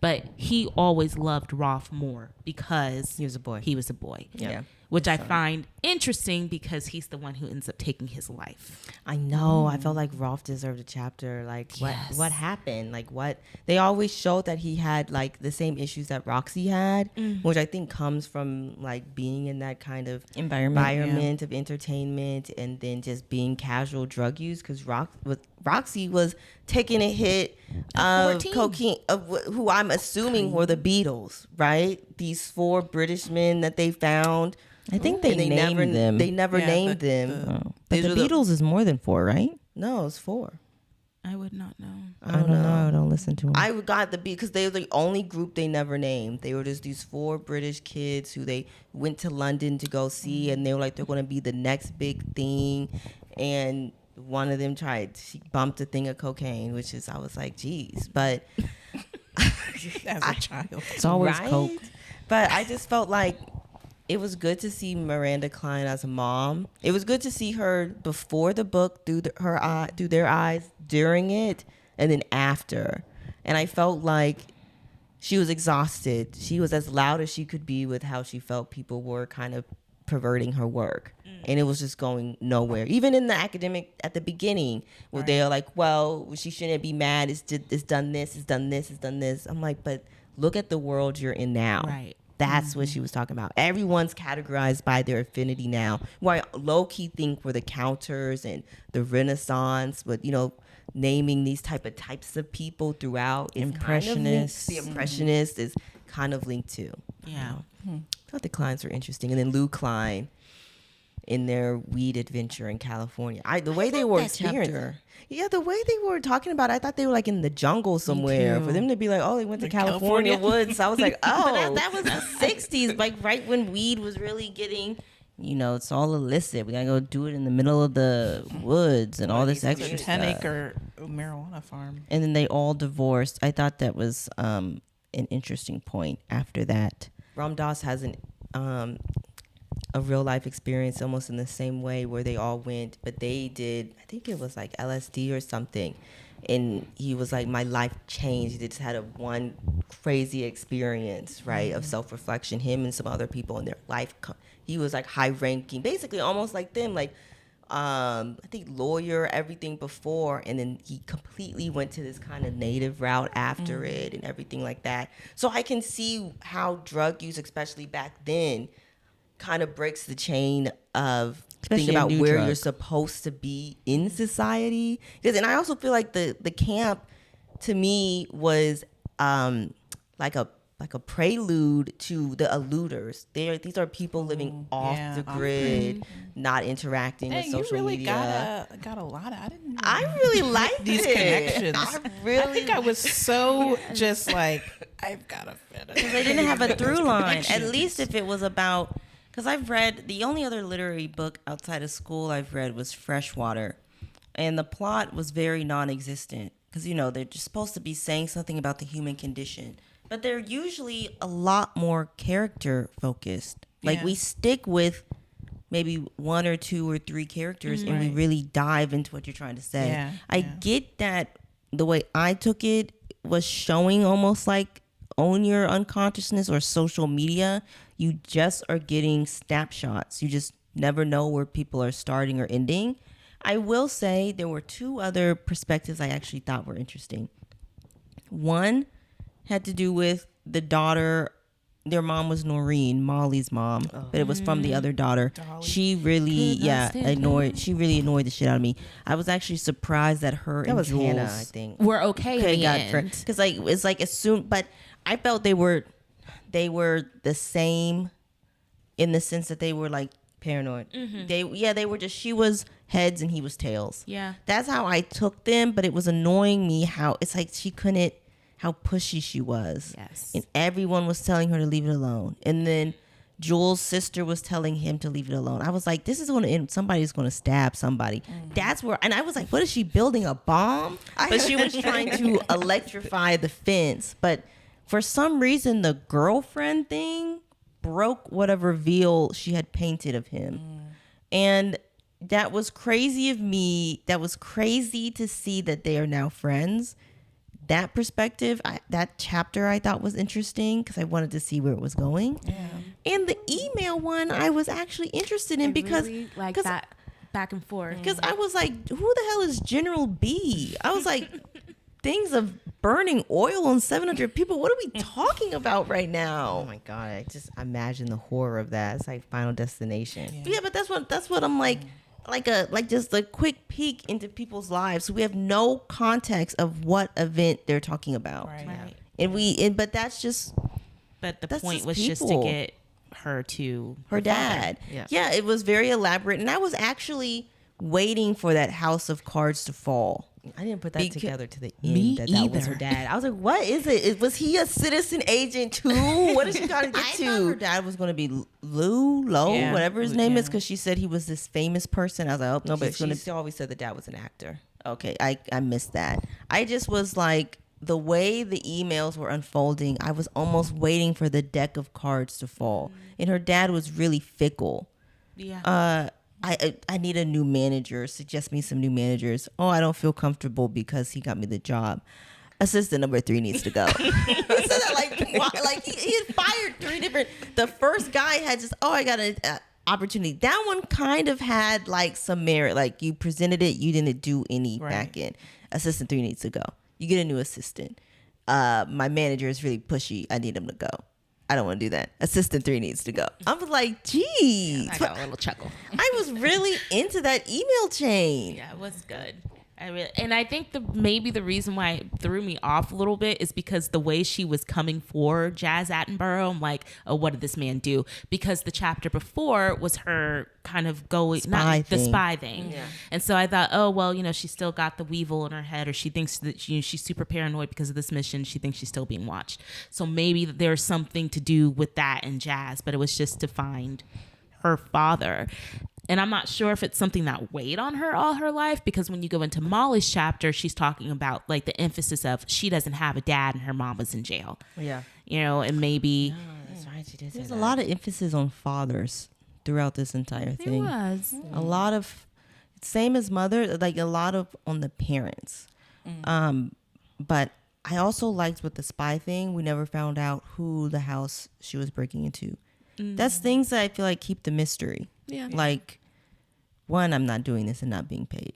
But he always loved Rolf more because He was a boy. Yeah. Which I find interesting because he's the one who ends up taking his life. I know. I felt like Rolf deserved a chapter. Like, what happened? Like, what? They always showed that he had, like, the same issues that Roxy had, which I think comes from, like, being in that kind of environment of entertainment and then just being casual drug use. Because Roxy was taking a hit of 14. cocaine, who I'm assuming were the Beatles, right? These 4 British men that they found. I think they named them. They never named them. But the Beatles is more than 4, right? No, it's 4. I would not know. I don't know. I don't listen to them. I got the beat because they were the only group they never named. They were just these 4 British kids who they went to London to go see, and they were like, they're going to be the next big thing. And one of them she bumped a thing of cocaine, which is, I was like, geez. But As a child. It's always right? coke. But I just felt like it was good to see Miranda Klein as a mom. It was good to see her before the book through their eyes, during it, and then after. And I felt like she was exhausted. She was as loud as she could be with how she felt people were kind of perverting her work. And it was just going nowhere. Even in the academic at the beginning, where they're like, well, she shouldn't be mad. It's done this, it's done this, it's done this. I'm like, but look at the world you're in now. Right. That's what she was talking about. Everyone's categorized by their affinity now. Where I low-key think were the counters and the Renaissance, but, naming these types of people throughout. Impressionists. The Impressionists is kind of linked to. Yeah. I thought the Kleins were interesting. And then Lou Klein in their weed adventure in California. The way they were experiencing. Yeah, the way they were talking about it, I thought they were like in the jungle somewhere. For them to be like, oh, they went to California woods. I was like, oh. That was the 60s, like right when weed was really getting, it's all illicit. We got to go do it in the middle of the woods and all this extra stuff. 10-acre marijuana farm. And then they all divorced. I thought that was an interesting point after that. Ram Dass has a real life experience almost in the same way where they all went, but they did, I think it was like LSD or something. And he was like, my life changed. They just had one crazy experience, right, of self-reflection. Him and some other people in their life. He was like high ranking, basically almost like them, like I think lawyer, everything before, and then he completely went to this kind of native route after it and everything like that. So I can see how drug use, especially back then, kind of breaks the chain of thinking about where you're supposed to be in society. And I also feel like the camp to me was like a prelude to the eluders. These are people living off the grid, not interacting with social you really media. got a lot of. I really like these connections. I think I was so just like, I've got to finish. They didn't have a through line. At least if it was about, because I've read, the only other literary book outside of school I've read was Freshwater. And the plot was very non-existent. Because, they're just supposed to be saying something about the human condition. But they're usually a lot more character focused. Like we stick with maybe 1 or 2 or 3 characters and we really dive into what you're trying to say. Yeah, I get that the way I took it was showing almost like own your unconsciousness or social media. You just are getting snapshots. You just never know where people are starting or ending. I will say there were 2 other perspectives I actually thought were interesting. One had to do with the daughter. Their mom was Noreen, Molly's mom, but it was from the other daughter. Dolly. She really, annoyed. She really annoyed the shit out of me. I was actually surprised that her That and was Jules Hannah, I think. We're okay in the end. because like it's like as soon, but I felt they were the same in the sense that they were like Paranoid. they were just, she was heads and he was tails. Yeah. That's how I took them, but it was annoying me how it's like she couldn't, how pushy she was. Yes. And everyone was telling her to leave it alone. And then Jules' sister was telling him to leave it alone. I was like, this is going to end, somebody's going to stab somebody. That's where, and I was like, what is she building, a bomb? But she was trying to electrify the fence. But for some reason, the girlfriend thing broke whatever veil she had painted of him. And that was crazy of me. That was crazy to see that they are now friends. That perspective, that chapter I thought was interesting because I wanted to see where it was going. And the email one I was actually interested in because really like cause, that back and forth. because I was like, who the hell is General B? I was like, things of burning oil on 700 people. What are we talking about right now? Oh my God. I just imagine the horror of that. It's like Final Destination. Yeah, but that's what I'm like just a quick peek into people's lives. So we have no context of what event they're talking about. Right. And but that's just But the that's point just was just to people. get her to her dad. Yeah. It was very elaborate, and I was actually waiting for that house of cards to fall. I didn't put that Beca- together to the Me end that was her either. dad. I was like, what is it? Was he a citizen agent too? What is she trying to get I to? thought her dad was going to be Low, Yeah. whatever his name is, because she said he was this famous person. I was like, oh no, but it's going to. She always said the dad was an actor. Okay, I missed that. I just was like, the way the emails were unfolding, I was almost waiting for the deck of cards to fall. And her dad was really fickle. yeah. I need a new manager. Suggest me some new managers. Oh, I don't feel comfortable because he got me the job. Assistant number 3 needs to go. He said that like he had fired 3 different. The first guy had just, I got an opportunity. That one kind of had like some merit. Like you presented it, you didn't do any back end. Assistant 3 needs to go. You get a new assistant. My manager is really pushy. I need him to go. I don't want to do that. Assistant 3 needs to go. I was like, geez. I got a little chuckle. I was really into that email chain. Yeah, it was good. And I think maybe the reason why it threw me off a little bit is because the way she was coming for Jazz Attenborough, I'm like, oh, what did this man do? Because the chapter before was her kind of going, the spy thing. Yeah. And so I thought, oh, well, she still got the weevil in her head, or she thinks that she's super paranoid because of this mission. She thinks she's still being watched. So maybe there's something to do with that and Jazz, but it was just to find her father. And I'm not sure if it's something that weighed on her all her life, because when you go into Molly's chapter, she's talking about like the emphasis of she doesn't have a dad and her mom was in jail. Yeah. And maybe That's right. She did say There's that. a lot of emphasis on fathers throughout this entire it thing. was. A lot of, same as mother, like a lot of on the parents. But I also liked with the spy thing, we never found out who the house she was breaking into. That's things that I feel like keep the mystery. Yeah. Like, one, I'm not doing this and not being paid.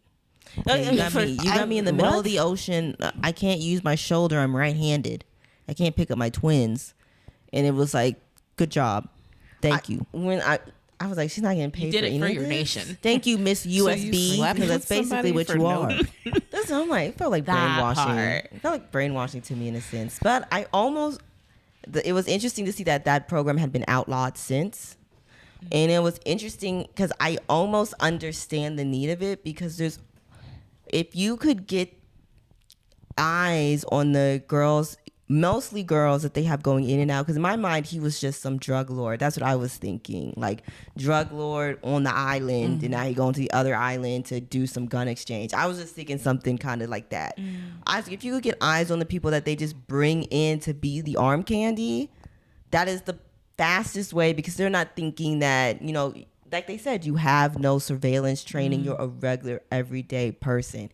Okay, you got me in the middle of the ocean. I can't use my shoulder. I'm right-handed. I can't pick up my twins. And it was like, good job. Thank you. When I was like, she's not getting paid You did for it any for of your this? nation. Thank you, Miss USB, slept because with that's basically somebody what for you no- are. That's what I'm like. It felt like That brainwashing. part. It felt like brainwashing to me in a sense. But I almost, it was interesting to see that program had been outlawed since. And it was interesting because I almost understand the need of it, because if you could get eyes on the girls, mostly girls that they have going in and out, because in my mind he was just some drug lord. That's what I was thinking, like drug lord on the island, and now he going to the other island to do some gun exchange. I was just thinking something kind of like that. I was like, if you could get eyes on the people that they just bring in to be the arm candy, that is the fastest way, because they're not thinking that, like they said, you have no surveillance training, you're a regular everyday person.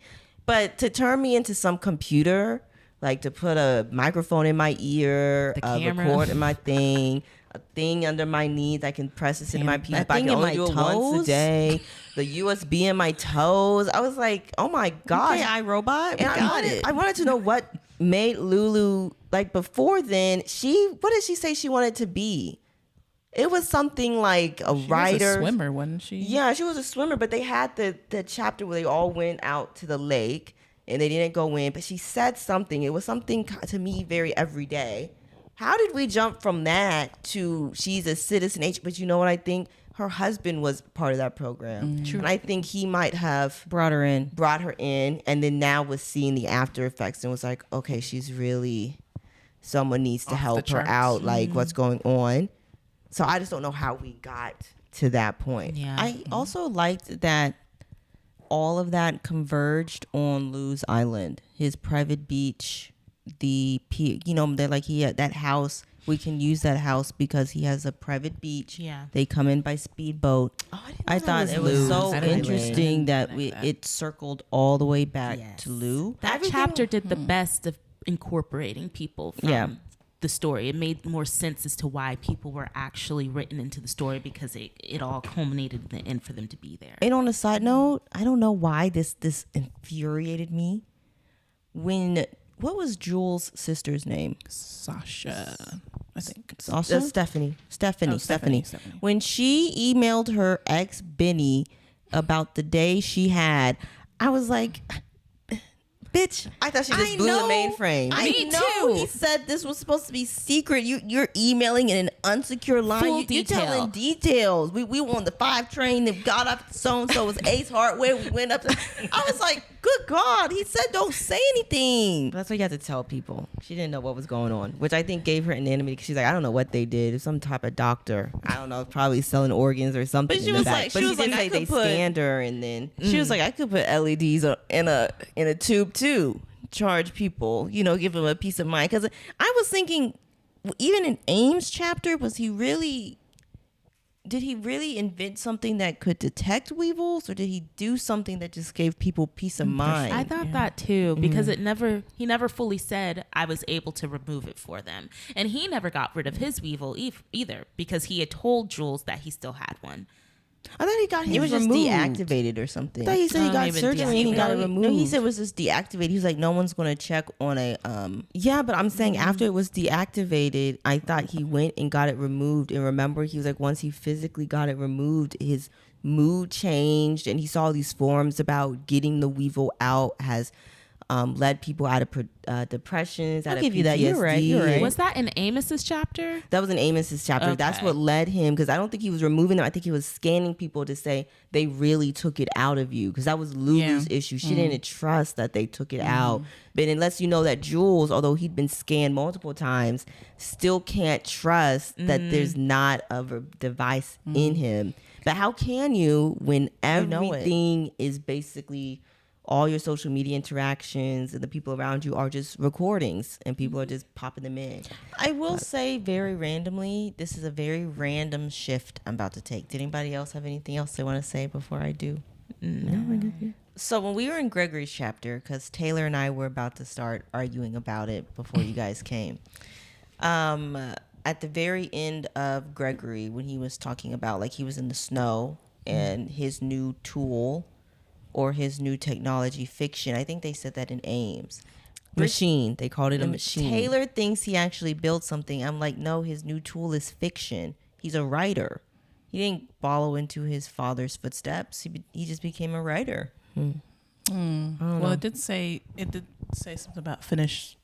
But to turn me into some computer, like to put a microphone in my ear, The a camera. record in my thing, a thing under my knees, I can press this into my piece, that but I thing can in only my do it once a toes? day. The USB in my toes. I was like, oh my God. Okay, iRobot, we And got it. I wanted to know what made Lulu, like before then, what did she say she wanted to be? It was something like a writer. She was a swimmer, wasn't she? Yeah, she was a swimmer, but they had the chapter where they all went out to the lake and they didn't go in, but she said something. It was something to me very everyday. How did we jump from that to she's a citizen H? But you know what I think? Her husband was part of that program. And I think he might have Brought her in. and then now was seeing the after effects and was like, okay, she's really, someone needs to Off the help her charts. out, like what's going on. So I just don't know how we got to that point. Yeah. I also liked that all of that converged on Lou's Island, his private beach, they're like he had that house. We can use that house because he has a private beach. Yeah. They come in by speedboat. I thought it was Lou's so Island. interesting that Like that. it circled all the way back to Lou. That chapter did the best of incorporating people from the story. It made more sense as to why people were actually written into the story because it all culminated in the end for them to be there. And on a side note, I don't know why this infuriated me. What was Jules' sister's name? Sasha, I think. Sasha? Stephanie. Stephanie. When she emailed her ex Benny about the day she had, I was like, bitch, I thought she just blew the mainframe. I Me know. too. He said this was supposed to be secret. You're emailing in an unsecure line. Full You're detail. telling details. We were on the 5 train that got up so and so was Ace Hardware. We went up. I was like, good God. He said don't say anything. That's what you had to tell people. She didn't know what was going on, which I think gave her anonymity because she's like, I don't know what they did. It's some type of doctor. I don't know, probably selling organs or something. But she in the was back. like- but she she was did like, say I they could put- scanned her, and then She was like, I could put LEDs in a tube too. Charge people, give them a peace of mind. Because I was thinking, even in Ames' chapter, did he really invent something that could detect weevils, or did he do something that just gave people peace of mind? I thought that too because he never fully said I was able to remove it for them, and he never got rid of his weevil either because he had told Jules that he still had one. I thought he got his it was just removed. deactivated or something. I thought he said he got maybe surgery and he got it deactivated. removed. No, he said it was just deactivated. He was like, no one's going to check on a. Yeah, but I'm saying after it was deactivated, I thought he went and got it removed. And remember, he was like, once he physically got it removed, his mood changed, and he saw these forums about getting the weevil out has led people out of depressions. Out give of you that. You're right, you're PTSD. right. Was that in Amos's chapter? That was in Amos's chapter. That's Okay. what led him, because I don't think he was removing them. I think he was scanning people to say they really took it out of you, because that was Lulu's issue. She didn't trust that they took it out. But it lets you know that Jules, although he'd been scanned multiple times, still can't trust that there's not a device in him. But how can you when know it. everything is basically all your social media interactions and the people around you are just recordings and people are just popping them in? I will say very randomly, this is a very random shift I'm about to take. Did anybody else have anything else they want to say before I do? No. So when we were in Gregory's chapter, because Taylor and I were about to start arguing about it before you guys came, at the very end of Gregory, when he was talking about like he was in the snow and his new tool or his new technology fiction, I think they said that in Ames. Machine. They called it a machine. Taylor thinks he actually built something. I'm like, no, his new tool is fiction. He's a writer. He didn't follow into his father's footsteps. He just became a writer. Well, it did say something about finish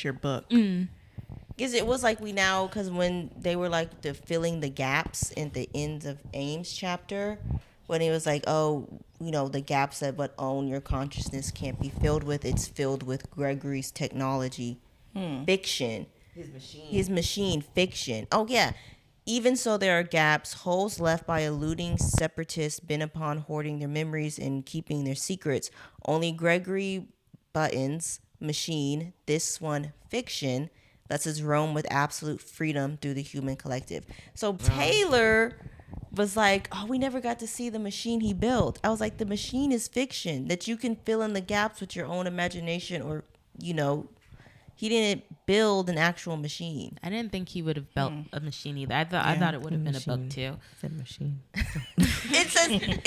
your book. Because it was like because when they were like filling the gaps in the ends of Ames chapter, when he was like, oh, the gaps that what own your consciousness can't be filled with, it's filled with Gregory's technology fiction. His machine fiction. Oh, yeah. Even so, there are gaps, holes left by eluding separatists bent upon hoarding their memories and keeping their secrets. Only Gregory Button's machine, this one fiction, lets us roam with absolute freedom through the human collective. So Taylor was like, oh, we never got to see the machine he built. I was like, the machine is fiction that you can fill in the gaps with your own imagination or, He didn't build an actual machine. I didn't think he would have built a machine either. I thought it would have been a book too. Said machine. It's a machine.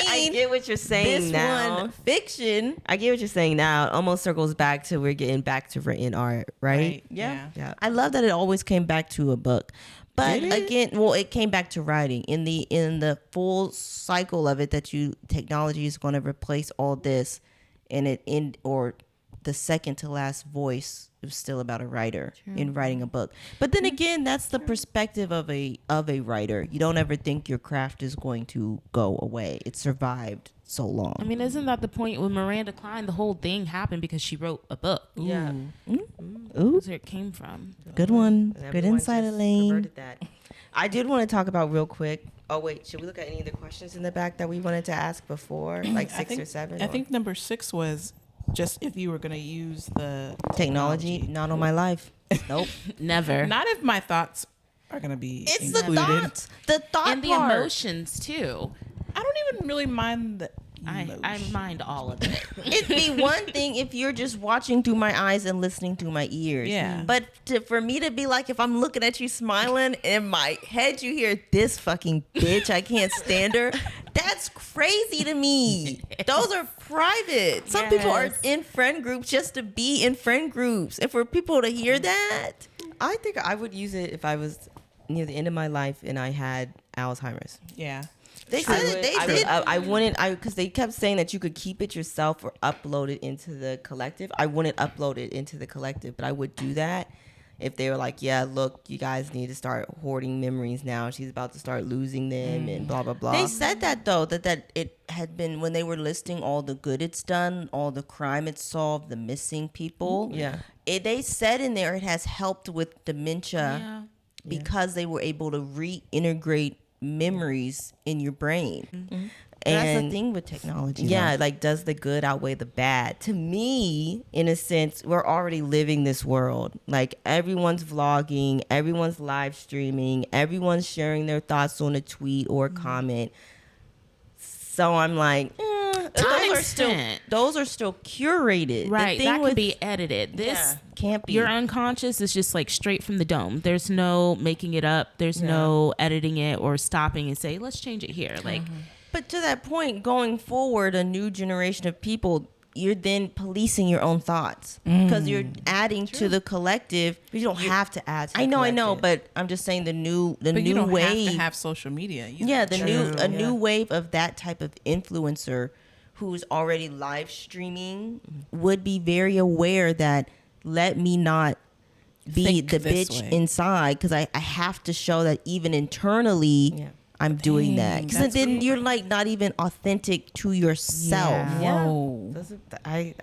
I get what you're saying This now. one fiction. I get what you're saying now. It almost circles back to we're getting back to written art, right? Yeah. Yeah. I love that it always came back to a book. But Did it? again, well, it came back to writing in the full cycle of it that technology is going to replace all this, and or the second to last voice is still about a writer in writing a book. But then again, that's the perspective of a writer. You don't ever think your craft is going to go away. It survived so long. I mean, isn't that the point with Miranda Klein? The whole thing happened because she wrote a book. Yeah. Ooh, That's where it came from. good one. And Good everyone insight, just Elaine. perverted that. I did want to talk about real quick. Oh wait, should we look at any of the questions in the back that we wanted to ask before, like six or seven? I think number 6 was just if you were going to use the Technology, not on my life. Nope. Never. Not if my thoughts are going to be It's included. the thoughts. The thought And the part. emotions too. I don't even really mind the I emotion. mind all of it. It'd be one thing if you're just watching through my eyes and listening through my ears. Yeah. But for me to be like, if I'm looking at you smiling, in my head you hear this fucking bitch, I can't stand her. That's crazy to me. Those are private. Some people are Yes. in friend groups just to be in friend groups. And for people to hear that, I think I would use it if I was near the end of my life and I had Alzheimer's. Yeah. they said it. They did. I wouldn't. Because they kept saying that you could keep it yourself or upload it into the collective. I wouldn't upload it into the collective, but I would do that if they were like, "Yeah, look, you guys need to start hoarding memories now. She's about to start losing them, and blah blah blah." They said that though, that it had been when they were listing all the good it's done, all the crime it's solved, the missing people. Yeah. They said in there it has helped with dementia Yeah. because they were able to reintegrate memories in your brain. And That's the thing with technology. Yeah, though. like does the good outweigh the bad? To me, in a sense, we're already living this world. Like everyone's vlogging, everyone's live streaming, everyone's sharing their thoughts on a tweet or a comment. So I'm like, those are still curated. Right. The thing That with, can be edited. This can't be. your unconscious is just like straight from the dome. There's no making it up. There's no editing it or stopping and say, let's change it here. Like But to that point, going forward, a new generation of people, you're then policing your own thoughts because you're adding to the collective. you don't have to add. To the I know, collective. but I'm just saying the new But you new don't wave. have to have social media. Yeah, the True. new wave of that type of influencer who's already live streaming would be very aware that let me not be Think the this bitch way. inside because I have to show that even internally I'm doing that Dang, because that's then cool. you're like not even authentic to yourself. Yeah. Whoa. I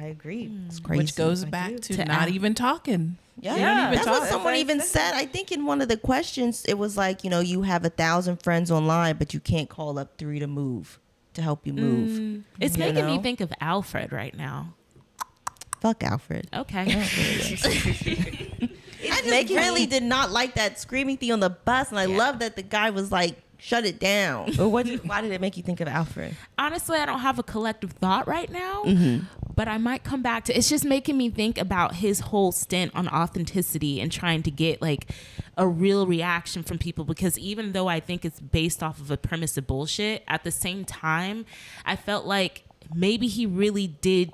agree. It's crazy. Which goes I back do. to To not act- even talking. Yeah, You don't even that's talk. what someone even said. I think in one of the questions, it was like, you have 1,000 friends online, but you can't call up 3 to help you move. it's You making know? me think of Alfred right now. Fuck Alfred. Okay. I just really did not like that screaming thing on the bus, and I love that the guy was like, "Shut it down." But why did it make you think of Alfred? Honestly, I don't have a collective thought right now, but I might come back to it's just making me think about his whole stint on authenticity and trying to get like a real reaction from people because even though I think it's based off of a premise of bullshit, at the same time, I felt like maybe he really did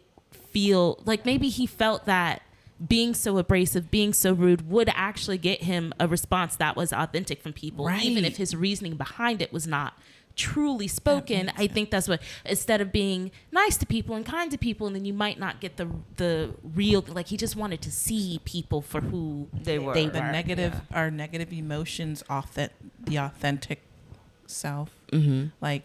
feel like maybe he felt that being so abrasive, being so rude would actually get him a response that was authentic from people, even Right. if his reasoning behind it was not truly spoken. I think that's what, instead of being nice to people and kind to people, and then you might not get the real, like he just wanted to see people for who They were. They The were. negative, our negative emotions, the authentic self. Like,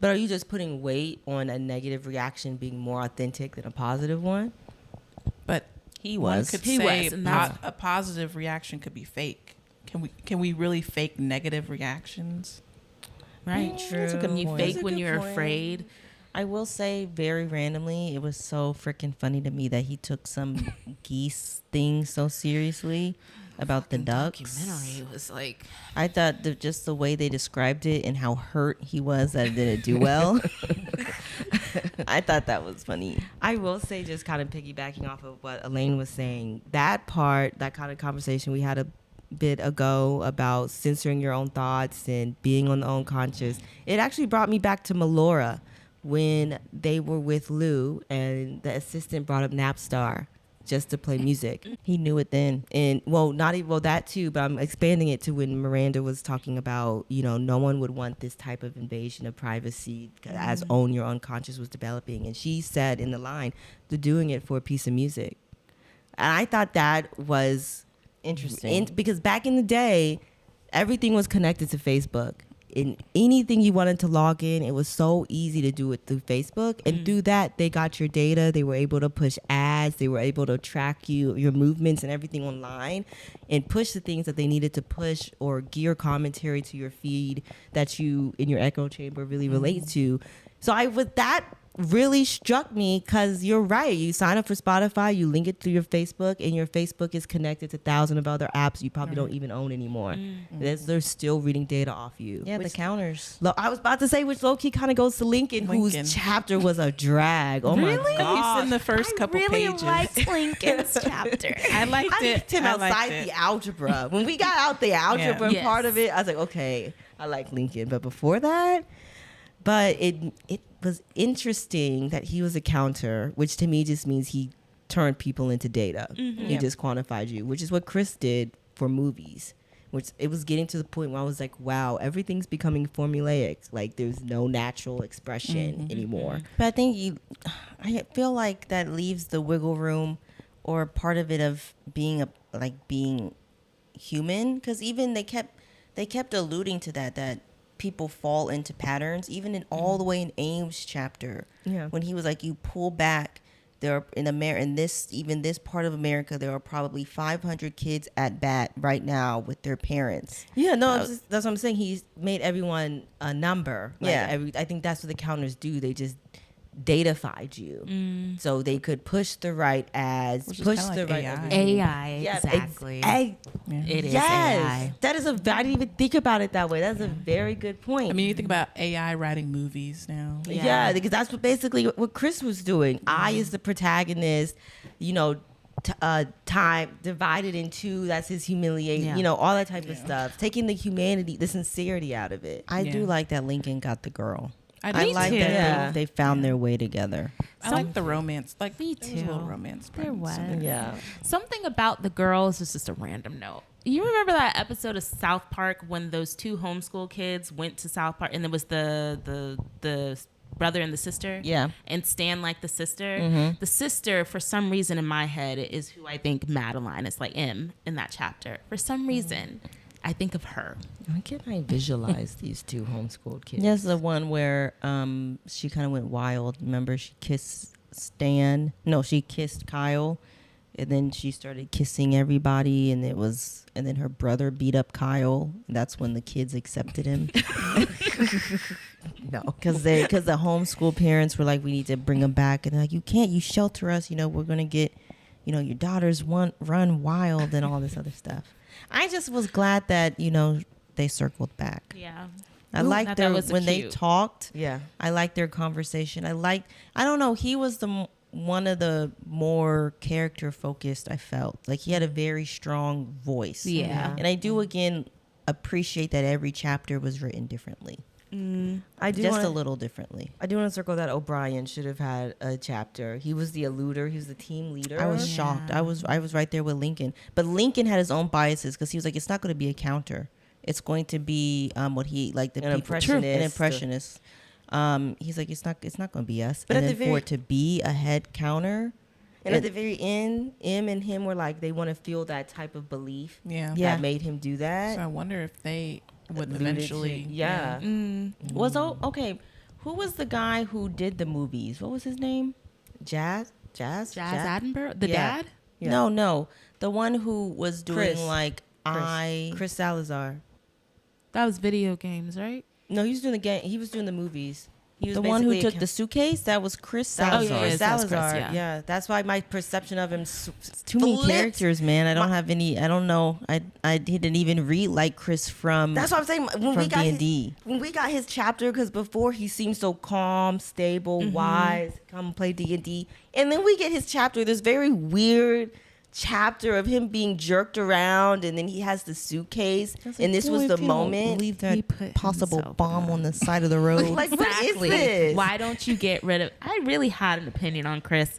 But are you just putting weight on a negative reaction being more authentic than a positive one? but He one was. could He say was, and that's- a positive reaction could be fake. Can we really fake negative reactions? Right. True. That's a good You point. fake That's a when good you're point. afraid. I will say, very randomly, it was so freaking funny to me that he took some geese thing so seriously about the ducks. Documentary was like, I thought just the way they described it and how hurt he was that it didn't do well. I thought that was funny. I will say, just kind of piggybacking off of what Elaine was saying, that part, that kind of conversation we had a bit ago about censoring your own thoughts and being on the own conscious, it actually brought me back to Melora when they were with Lou and the assistant brought up Napstar just to play music. He knew it then. And not even that too, but I'm expanding it to when Miranda was talking about, no one would want this type of invasion of privacy as Own Your Unconscious was developing. And she said in the line, they're doing it for a piece of music. And I thought that was Interesting. because back in the day, everything was connected to Facebook. In anything you wanted to log in, it was so easy to do it through Facebook. And through that, they got your data. They were able to push ads. They were able to track your movements and everything online and push the things that they needed to push or gear commentary to your feed that you, in your echo chamber, really relate to. So that really struck me because you're right. You sign up for Spotify, you link it through your Facebook, and your Facebook is connected to thousands of other apps you probably don't even own anymore. They're still reading data off you. Yeah, the counters. I was about to say, which low-key kind of goes to Lincoln, whose chapter was a drag. Oh my At God. least in the first couple pages. Lincoln's chapter. I liked I it. liked him I liked outside it. the algebra. When we got out the algebra Yes. part of it, I was like, okay, I like Lincoln. But before that, it was interesting that he was a counter, which to me just means he turned people into data. He just quantified you, which is what Chris did for movies. Which it was getting to the point where I was like, wow, everything's becoming formulaic. Like there's no natural expression anymore. But I think I feel like that leaves the wiggle room or part of it of being being human. Because even they kept alluding to that people fall into patterns, even in all the way in Ames' chapter. Yeah. When he was like, you pull back, there are in this part of America, there are probably 500 kids at bat right now with their parents. Yeah, no, that's what I'm saying. He's made everyone a number. Yeah. I think that's what the counters do. They just datafied you. So they could push the right ads, Which is push kinda the like right. AI. AI, Yeah, exactly. It is yes. AI. That is I didn't even think about it that way. That's a very good point. I mean, you think about AI writing movies now. Yeah, because that's basically what Chris was doing. I is the protagonist, time divided in two. That's his humiliation, Yeah. all that type of stuff. Taking the humanity, the sincerity out of it. I do like that Lincoln got the girl. I like too. that Yeah. they found their way together. I like the romance. Like Me there was a little too. romance. There was. Yeah. Something about the girls is just a random note. You remember that episode of South Park when those two homeschool kids went to South Park and there was the brother and the sister? Yeah. And Stan liked the sister. The sister, for some reason in my head, is who I think Madeline is, like M in that chapter. For some reason, I think of her. Why can't I visualize these two homeschooled kids? Yes, the one where she kind of went wild. Remember, she kissed Stan. No, she kissed Kyle, and then she started kissing everybody, and then her brother beat up Kyle. That's when the kids accepted him. No. Because the homeschool parents were like, we need to bring him back, and they're like, you can't. You shelter us. We're gonna get, your daughters run wild and all this other stuff. I just was glad that they circled back. Yeah. I liked thought their that was when they cute. talked. Yeah. I liked their conversation. I don't know. He was one of the more character focused. I felt like he had a very strong voice. Yeah. and I do again appreciate that every chapter was written differently, I do just wanna, a little differently. I do want to circle that O'Brien should have had a chapter. He was the eluder. He was the team leader. I was shocked. I was right there with Lincoln, but Lincoln had his own biases because he was like, it's not going to be a counter. It's going to be what he like the An people impressionist. an impressionist. He's like, it's not going to be us. But And at then the for it to be a head counter, And at the very end, M and him were like, they want to feel that type of belief Yeah. Yeah. that made him do that. So I wonder if they would Alluded to- Mm. eventually. yeah. Was okay. Who was the guy who did the movies? What was his name? Jazz? Jazz Attenborough? The Yeah. dad? Yeah. No, the one who was doing Chris. like Chris Salazar. That was video games, right? No, he was doing the game. He was doing the movies. He was The one who basically a took the suitcase, that was Chris Salazar. Salazar. Oh, yeah, that's Chris, Salazar. yeah. That's why my perception of him Too many flipped. characters, man. I don't have any. I don't know. I didn't even read like Chris from. That's what I'm saying. When we from got D&D. when we got his chapter, because before he seemed so calm, stable, wise, come play D&D, and then we get his chapter. This very weird chapter of him being jerked around, and then he has the suitcase, and this was the moment. Leave He that put possible himself bomb on the side of the road. Like, Exactly. what is this? Why don't you get rid of? I really had an opinion on Chris.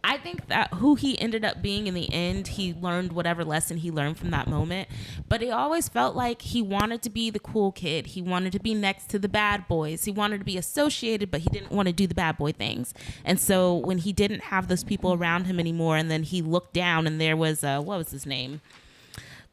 I think that who he ended up being in the end, he learned whatever lesson he learned from that moment. But he always felt like he wanted to be the cool kid. He wanted to be next to the bad boys. He wanted to be associated, but he didn't want to do the bad boy things. And so when he didn't have those people around him anymore, and then he looked down and there was, what was his name?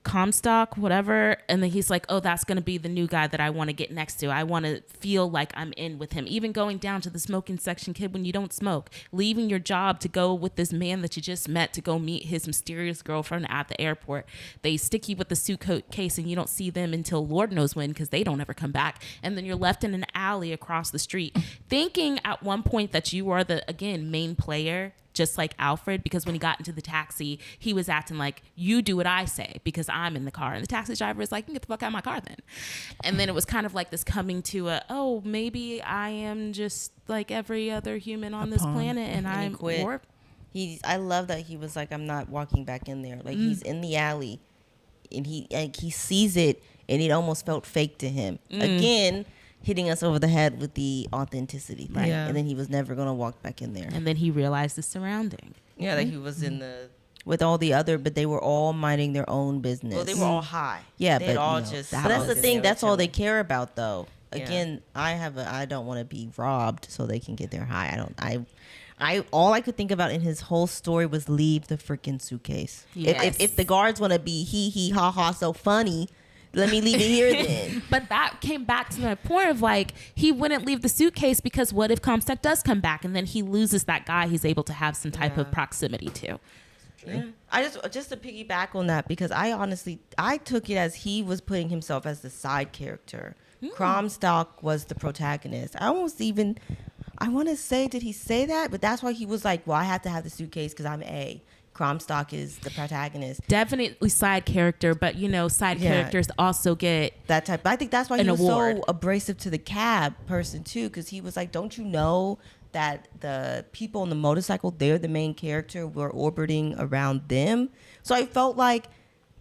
Comstock, whatever, and then he's like, oh, that's going to be the new guy that I want to get next to. I want to feel like I'm in with him. Even going down to the smoking section, kid, when you don't smoke, leaving your job to go with this man that you just met to go meet his mysterious girlfriend at the airport. They stick you with the suitcase and you don't see them until Lord knows when, because they don't ever come back. And then you're left in an alley across the street thinking at one point that you are the, again, main player, just like Alfred, because when he got into the taxi, he was acting like, you do what I say because I'm in the car. And the taxi driver is like, you get the fuck out of my car then. And then it was kind of like this coming to oh, maybe I am just like every other human on this planet and I'm quit. warped. I love that he was like, I'm not walking back in there. Like, he's in the alley, and he sees it, and it almost felt fake to him. Again, hitting us over the head with the authenticity thing. Yeah. And then he was never going to walk back in there. And then he realized the surrounding. Yeah, that he was in the... With all the other, but they were all minding their own business. Well, they were all high. Yeah, They'd but all you know, just. but that's the thing. That's all they chilling. care about, though. Yeah. Again, I don't want to be robbed, so they can get their high. All I could think about in his whole story was leave the freaking suitcase. Yes. If the guards want to be hee ha ha so funny, let me leave it here then. But that came back to my point of like, he wouldn't leave the suitcase because what if Comstock does come back and then he loses that guy he's able to have some type of proximity to. Yeah. I just to piggyback on that, because I took it as he was putting himself as the side character. Comstock was the protagonist. I want to say, did he say that? But that's why he was like, well, I have to have the suitcase because I'm A. Comstock is the protagonist. Definitely side character, but side characters also get that type. I think that's why he an was award. so abrasive to the cab person too, because he was like, don't you know that the people on the motorcycle, they're the main character, we're orbiting around them. So I felt like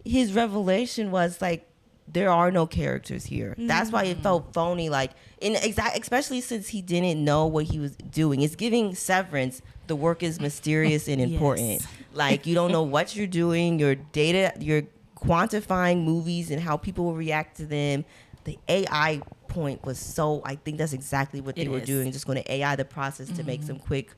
his revelation was like, there are no characters here. That's why it felt phony, like, especially since he didn't know what he was doing. It's giving Severance, the work is mysterious and important. Yes. Like, you don't know what you're doing, your data, you're quantifying movies and how people will react to them. The AI point was I think that's exactly what they were doing, just going to AI the process to make some quick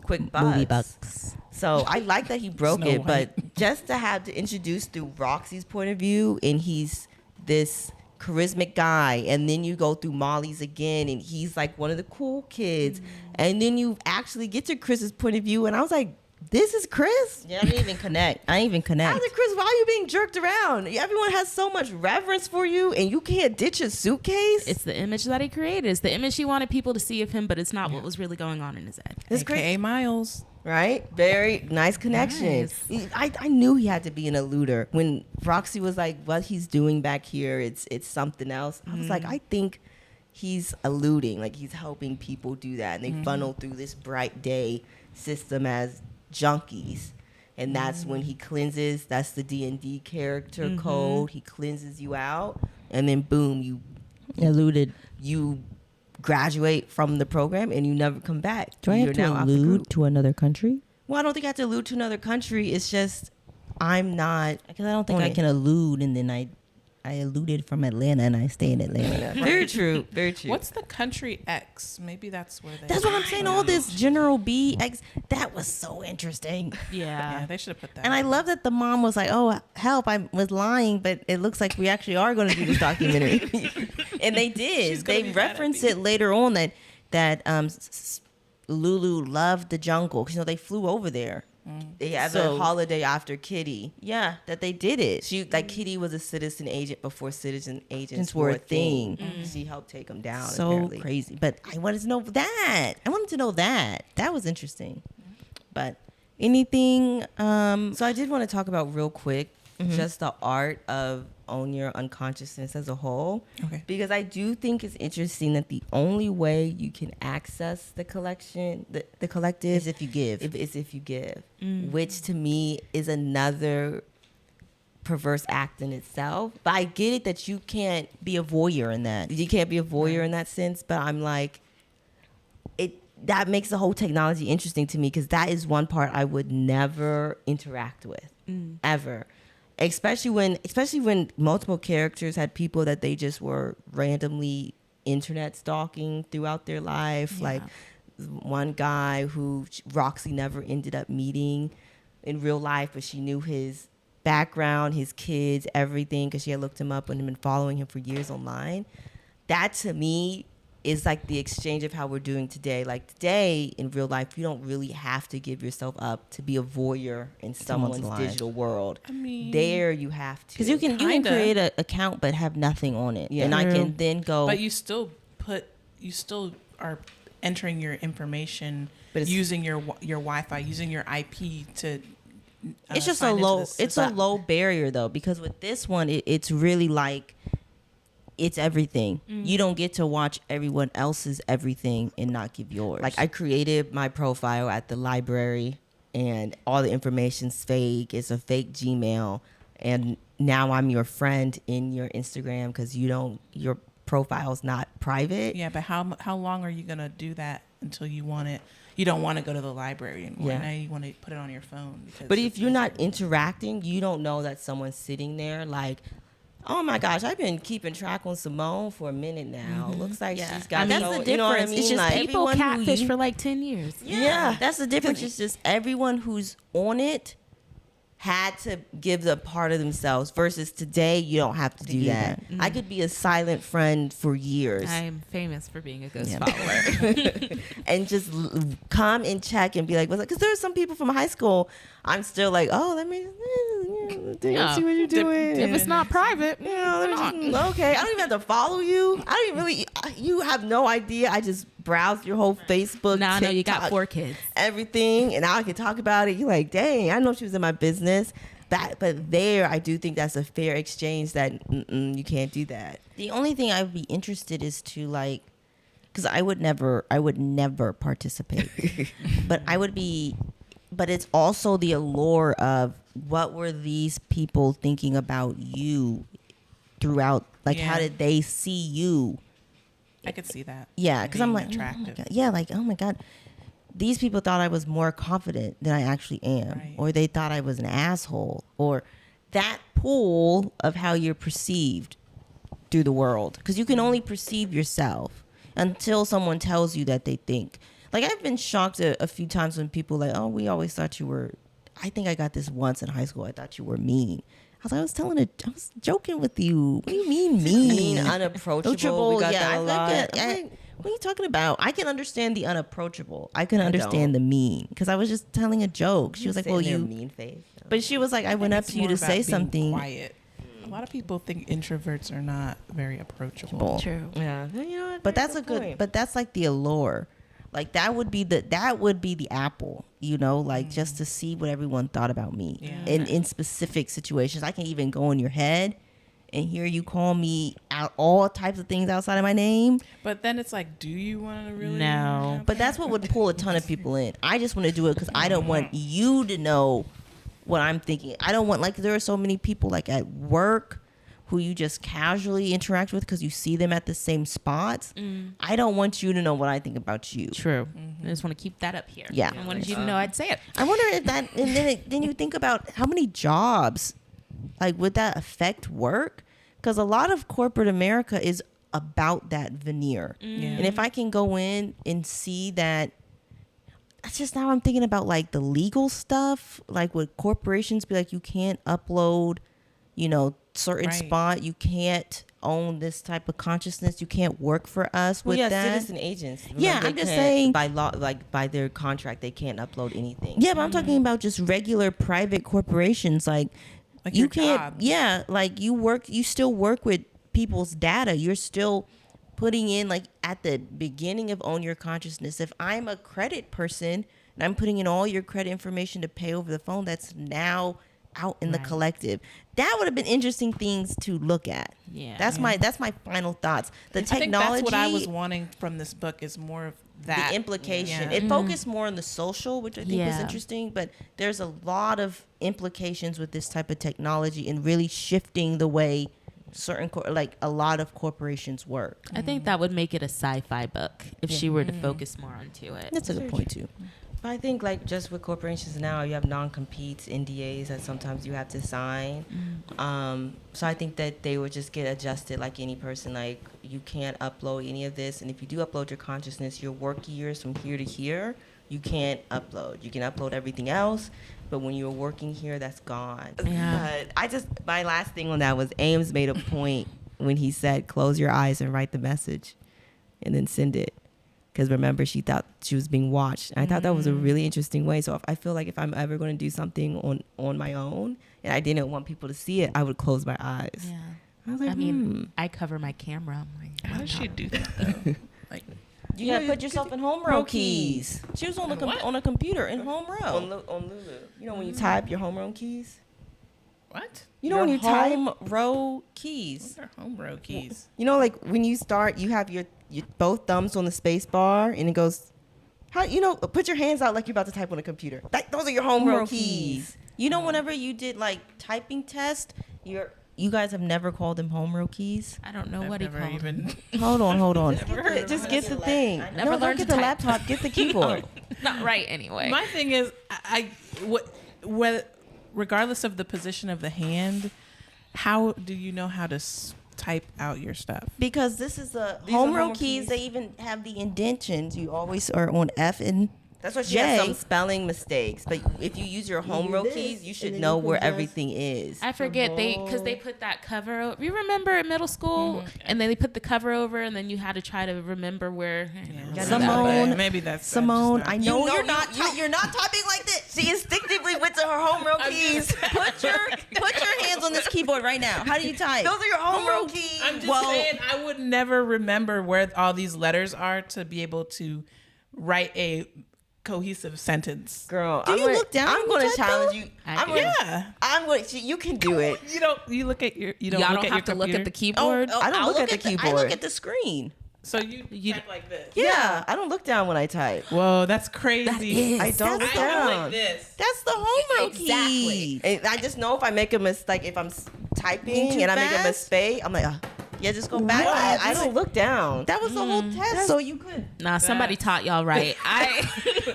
bucks. Movie bucks. So I like that he broke Snow it, White. but just to have to introduce through Roxy's point of view, and he's this charismatic guy, and then you go through Molly's again, and he's like one of the cool kids, and then you actually get to Chris's point of view, and I was like, this is Chris? Yeah, I didn't even connect. I was like, Chris, why are you being jerked around? Everyone has so much reverence for you, and you can't ditch a suitcase? it's the image that he created. It's the image he wanted people to see of him, but it's not what was really going on in his head. It's AKA great. Miles. Right? Very nice connection. Nice. I knew he had to be an eluder. When Roxy was like, what he's doing back here, it's something else. I was like, I think he's eluding. Like, he's helping people do that. And they funnel through this bright day system as junkies. And that's when he cleanses. That's the D&D character code. He cleanses you out. And then, boom, you graduate from the program and you never come back. Do I have to allude to another country? Well, I don't think I have to allude to another country. It's just I'm not. Because I don't think I can allude, and then I alluded from Atlanta, and I stay in Atlanta. Very true. Very true. What's the country X? Maybe that's where they. That's what I'm saying. All this General B X, that was so interesting. Yeah, they should have put that. And I love that the mom was like, "Oh, help! I was lying, but it looks like we actually are going to do this documentary." And they did. They reference it later on that Lulu loved the jungle, because they flew over there They have a holiday after Kitty. Yeah, that they did it. She like Kitty was a citizen agent before citizen agents were a thing. She helped take them down. So apparently. crazy. But I wanted to know that. That was interesting. But anything So I did want to talk about real quick just the art of Own Your Unconsciousness as a whole. Okay. Because I do think it's interesting that the only way you can access the collection, the collective, is if you give. is if you give, which to me is another perverse act in itself. But I get it that you can't be a voyeur in that. you can't be a voyeur in that sense, but I'm like, that makes the whole technology interesting to me because that is one part I would never interact with ever. Especially when multiple characters had people that they just were randomly internet stalking throughout their life. Yeah. Like one guy who Roxy never ended up meeting in real life, but she knew his background, his kids, everything, because she had looked him up and had been following him for years online. That to me is like the exchange of how we're doing today. Like today in real life, you don't really have to give yourself up to be a voyeur in someone's life. digital world. I mean, There you have to. Because you can Kinda. create an account but have nothing on it. Yeah. And I True. can then go but you still are entering your information But it's- using your Wi-Fi, using your IP to. it's just sign a into low this it's a system. low barrier though, because with this one it's really like it's everything. You don't get to watch everyone else's everything and not give yours. Like I created my profile at the library and all the information's fake. It's a fake Gmail. And now I'm your friend in your Instagram because your profile's not private. Yeah, but how long are you gonna do that until you want it? You don't want to go to the library anymore. Yeah. Now you want to put it on your phone. Because But it's if you're not easier. interacting, you don't know that someone's sitting there like, oh my gosh, I've been keeping track on Simone for a minute now. Looks like Yeah. she's got I mean, so- that's the you know what I difference. mean? It's just Like, People everyone who catfish you- for like 10 years. Yeah. That's the difference. It's just everyone who's on it had to give the part of themselves versus today you don't have to do do that. I could be a silent friend for years I'm famous for being a ghost Yeah. follower. and just come and check and be like, because there's some people from high school I'm still like, oh, let me Yeah. see what you're doing. If it's not private, Let me just- okay, I don't even have to follow you. I don't even really. You have no idea. I just browse your whole Facebook. now I know you got TikTok, 4 kids. everything, and now I can talk about it. You're like, dang, I know she was in my business. But there, I do think that's a fair exchange. That you can't do that. the only thing I would be interested is to like, because I would never participate, but it's also the allure of what were these people thinking about you throughout, like how Yeah. did they see you? I could see that. Yeah, because I'm being like, oh my attractive. God. Yeah, like, oh my God, these people thought I was more confident than I actually am, Right. or they thought I was an asshole, or that pool of how you're perceived through the world. Because you can only perceive yourself until someone tells you that they think. Like, I've been shocked a few times when people like, oh, we always thought you were, I think I got this once in high school, I thought you were mean. I was joking with you. What do you mean mean? Unapproachable. We got that a lot. What are you talking about? I can understand the unapproachable. I can understand don't. the mean because I was just telling a joke. She was like, "Well, you." mean face. But she was like, "I went up It's to you more to about say being something." Quiet. A lot of people think introverts are not very approachable. True. Yeah, you know what? But that's a good. point. But that's like the allure. Like that would be the apple, you know, like just to see what everyone thought about me. Yeah. In specific situations, I can even go in your head and hear you call me out all types of things outside of my name. But then it's like, do you want to really? No. But that's what would pull a ton of people in. I just want to do it because I don't want you to know what I'm thinking. I don't want, like, there are so many people like at work who you just casually interact with because you see them at the same spots. I don't want you to know what I think about you. True. I just want to keep that up here. Yeah. I wanted you to know I'd say it. I wonder if that, and then you think about how many jobs, like, would that affect work? Because a lot of corporate America is about that veneer. Yeah. And if I can go in and see that, that's just now I'm thinking about like the legal stuff, like would corporations be like, you can't upload, you know, certain Right. spot. You can't own this type of consciousness. You can't work for us Well, with yeah, that. citizen agents. Yeah, They I'm just can't- saying- by law, like by their contract, they can't upload anything. Yeah, but I'm talking about just regular private corporations. Like you your can't. job. Yeah, like you still work with people's data. You're still putting in, like, at the beginning of Own Your Consciousness. If I'm a credit person and I'm putting in all your credit information to pay over the phone, that's now out in the Right. collective. That would have been interesting things to look at. Yeah. That's my final thoughts. The I think technology, that's what I was wanting from this book is more of that. the implication. Yeah. It focused more on the social, which I think was Yeah. interesting, but there's a lot of implications with this type of technology and really shifting the way like a lot of corporations work. I think that would make it a sci-fi book if she were to focus more onto it. That's a good point too. But I think like just with corporations now, you have non-competes, NDAs that sometimes you have to sign. So I think that they would just get adjusted like any person. Like you can't upload any of this, and if you do upload your consciousness, your work years from here to here, you can't upload. You can upload everything else, but when you're working here, that's gone. Yeah. But my last thing on that was Ames made a point when he said, "Close your eyes and write the message, and then send it." Because remember, she thought she was being watched. And I thought that was a really interesting way. So I feel like if I'm ever going to do something on my own and I didn't want people to see it, I would close my eyes. Yeah. I was like, I mean, I cover my camera. I'm like, How does she do that though? Like, You gotta put yourself in home row keys. She was on the on a computer in home row. on Lulu. You know when you type your home row keys? what? You know when you type? home row keys. Those are home row keys. You know, like when you start, you have your both thumbs on the space bar and it goes, put your hands out like you're about to type on a computer. Those are your home row keys. You know, whenever you did like typing test, you guys have never called them home row keys. I don't know I've what he never called even. Hold on. Just get the thing. never Don't learned get to the type. laptop. Get the keyboard. Not right anyway. My thing is, regardless of the position of the hand, how do you know how to type out your stuff? Because this is These home are row home keys. keys. They even have the indentions. You always are on F and That's why she has Jay. some spelling mistakes. But if you use your home row keys, you should then know you can where just- everything is. I forget because they put that cover over. You remember in middle school, and then they put the cover over, and then you had to try to remember where. Simone, Maybe that's Simone, I know know you're you- not you're not typing like this. She instinctively went to her home row keys. Put your hands on this keyboard right now. How do you type? Those are your home row keys. I'm just saying, I would never remember where all these letters are to be able to write a cohesive sentence. Girl, Do you look down I'm when going you to type, challenge though? you. I I'm do. going. Yeah. I'm going. You can do it. You don't. You look at your. You don't Y'all look don't at have your to look at the computer? keyboard. I don't I'll look at the I look keyboard. at the screen. So you type like this. Yeah, I don't look down when I type. Whoa, that's crazy. I don't look I go down. like this. That's the home row Exactly. keys. And I just know if I make a mistake, if I'm typing too and I make a fast? mistake, I'm like, Yeah, just go back. I don't look down. That was the whole test, so you could. Nah, somebody taught y'all right.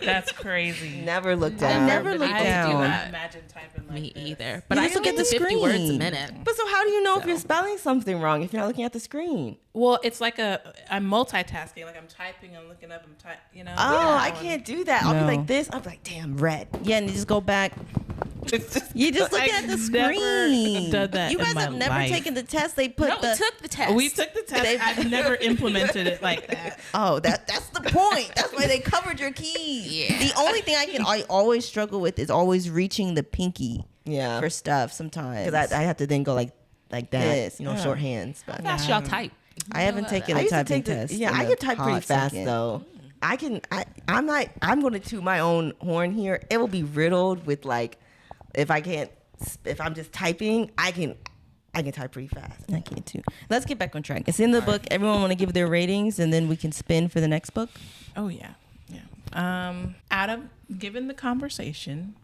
That's crazy. Never look down. never look I didn't down. do that. Imagine typing like Me this. either. But You I just can look get at to the 50 words a screen. minute. But so how do you know if So. you're spelling something wrong if you're not looking at the screen? Well, it's like I'm multitasking. Like I'm typing, I'm looking up, I'm typing. You know. Oh, Yeah. I can't do that. I'll No. be like this. I'll be like, damn, red. Yeah, and you just go back. It's just, You just look I've at the never screen. done that You in guys my have never life. taken the test. They put No, we took the test. We took the test. I've never implemented it like that. Oh, that's the point. That's why they covered your keys. Yeah. The only thing I always struggle with is always reaching the pinky yeah. for stuff sometimes. Because I have to then go like that. This, You know, yeah. short hands. But Fast y'all type. I haven't taken I a used to typing take the, test. yeah, in I a can type pretty hot fast second. though. I'm going to toot my own horn here. It will be riddled with like, if I'm just typing, I can type pretty fast. I can't too. Let's get back on track. It's in the book. Everyone want to give their ratings, and then we can spin for the next book. Oh yeah, yeah. Adam, given the conversation,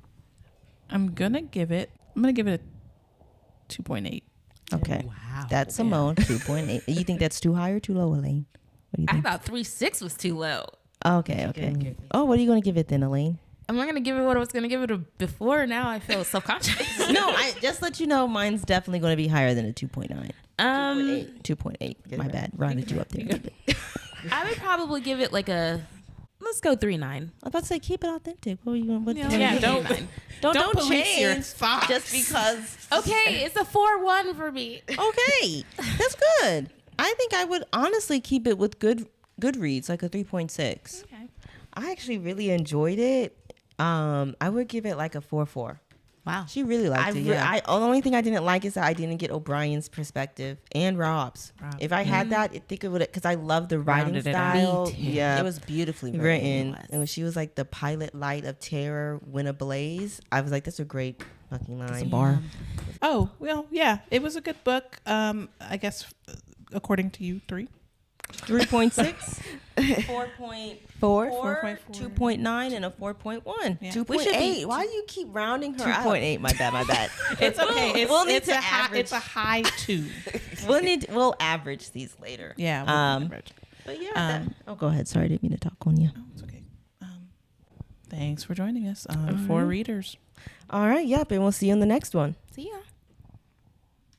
I'm gonna give it a 2.8. Okay. Wow. That's Simone, 2.8. You think that's too high or too low, Elaine? What do you I think? thought 3.6 was too low. Okay. Oh, what are you going to give it then, Elaine? I'm not gonna give it what I was gonna give it before. Now I feel self-conscious. No, I just let you know mine's definitely going to be higher than a 2.9. 2.8. My bad. Rounded you up there. I would probably give it like a Let's go 3.9. I was about to say keep it authentic. What are you what, Yeah, don't police your change thoughts. just because. Okay, it's a 4.1 for me. Okay, that's good. I think I would honestly keep it with Goodreads, like a 3.6. Okay. I actually really enjoyed it. I would give it like a 4.4. Wow. She really liked it. Yeah. The only thing I didn't like is that I didn't get O'Brien's perspective and Rob's. If I had that, I think it would, because I love the writing Rounded it out. style. Me too. Yeah, It was beautifully written. It was. And when she was like, the pilot light of terror went ablaze, I was like, that's a great fucking line. Bar. Oh, well, yeah, it was a good book. I guess according to you, 3. 3.6, 4.4, 4.4. 2.9, and a 4.1. Yeah. 2.8. Why do you keep rounding her up? 2.8. My bad. It's okay. We'll need It's to a high, average. it's a high 2. We'll average these later. Yeah. We'll average. But yeah. Go ahead. Sorry, I didn't mean to talk on you. Oh, it's okay. Thanks for joining us on 4 Readers. All right. Yep. And we'll see you in the next one. See ya.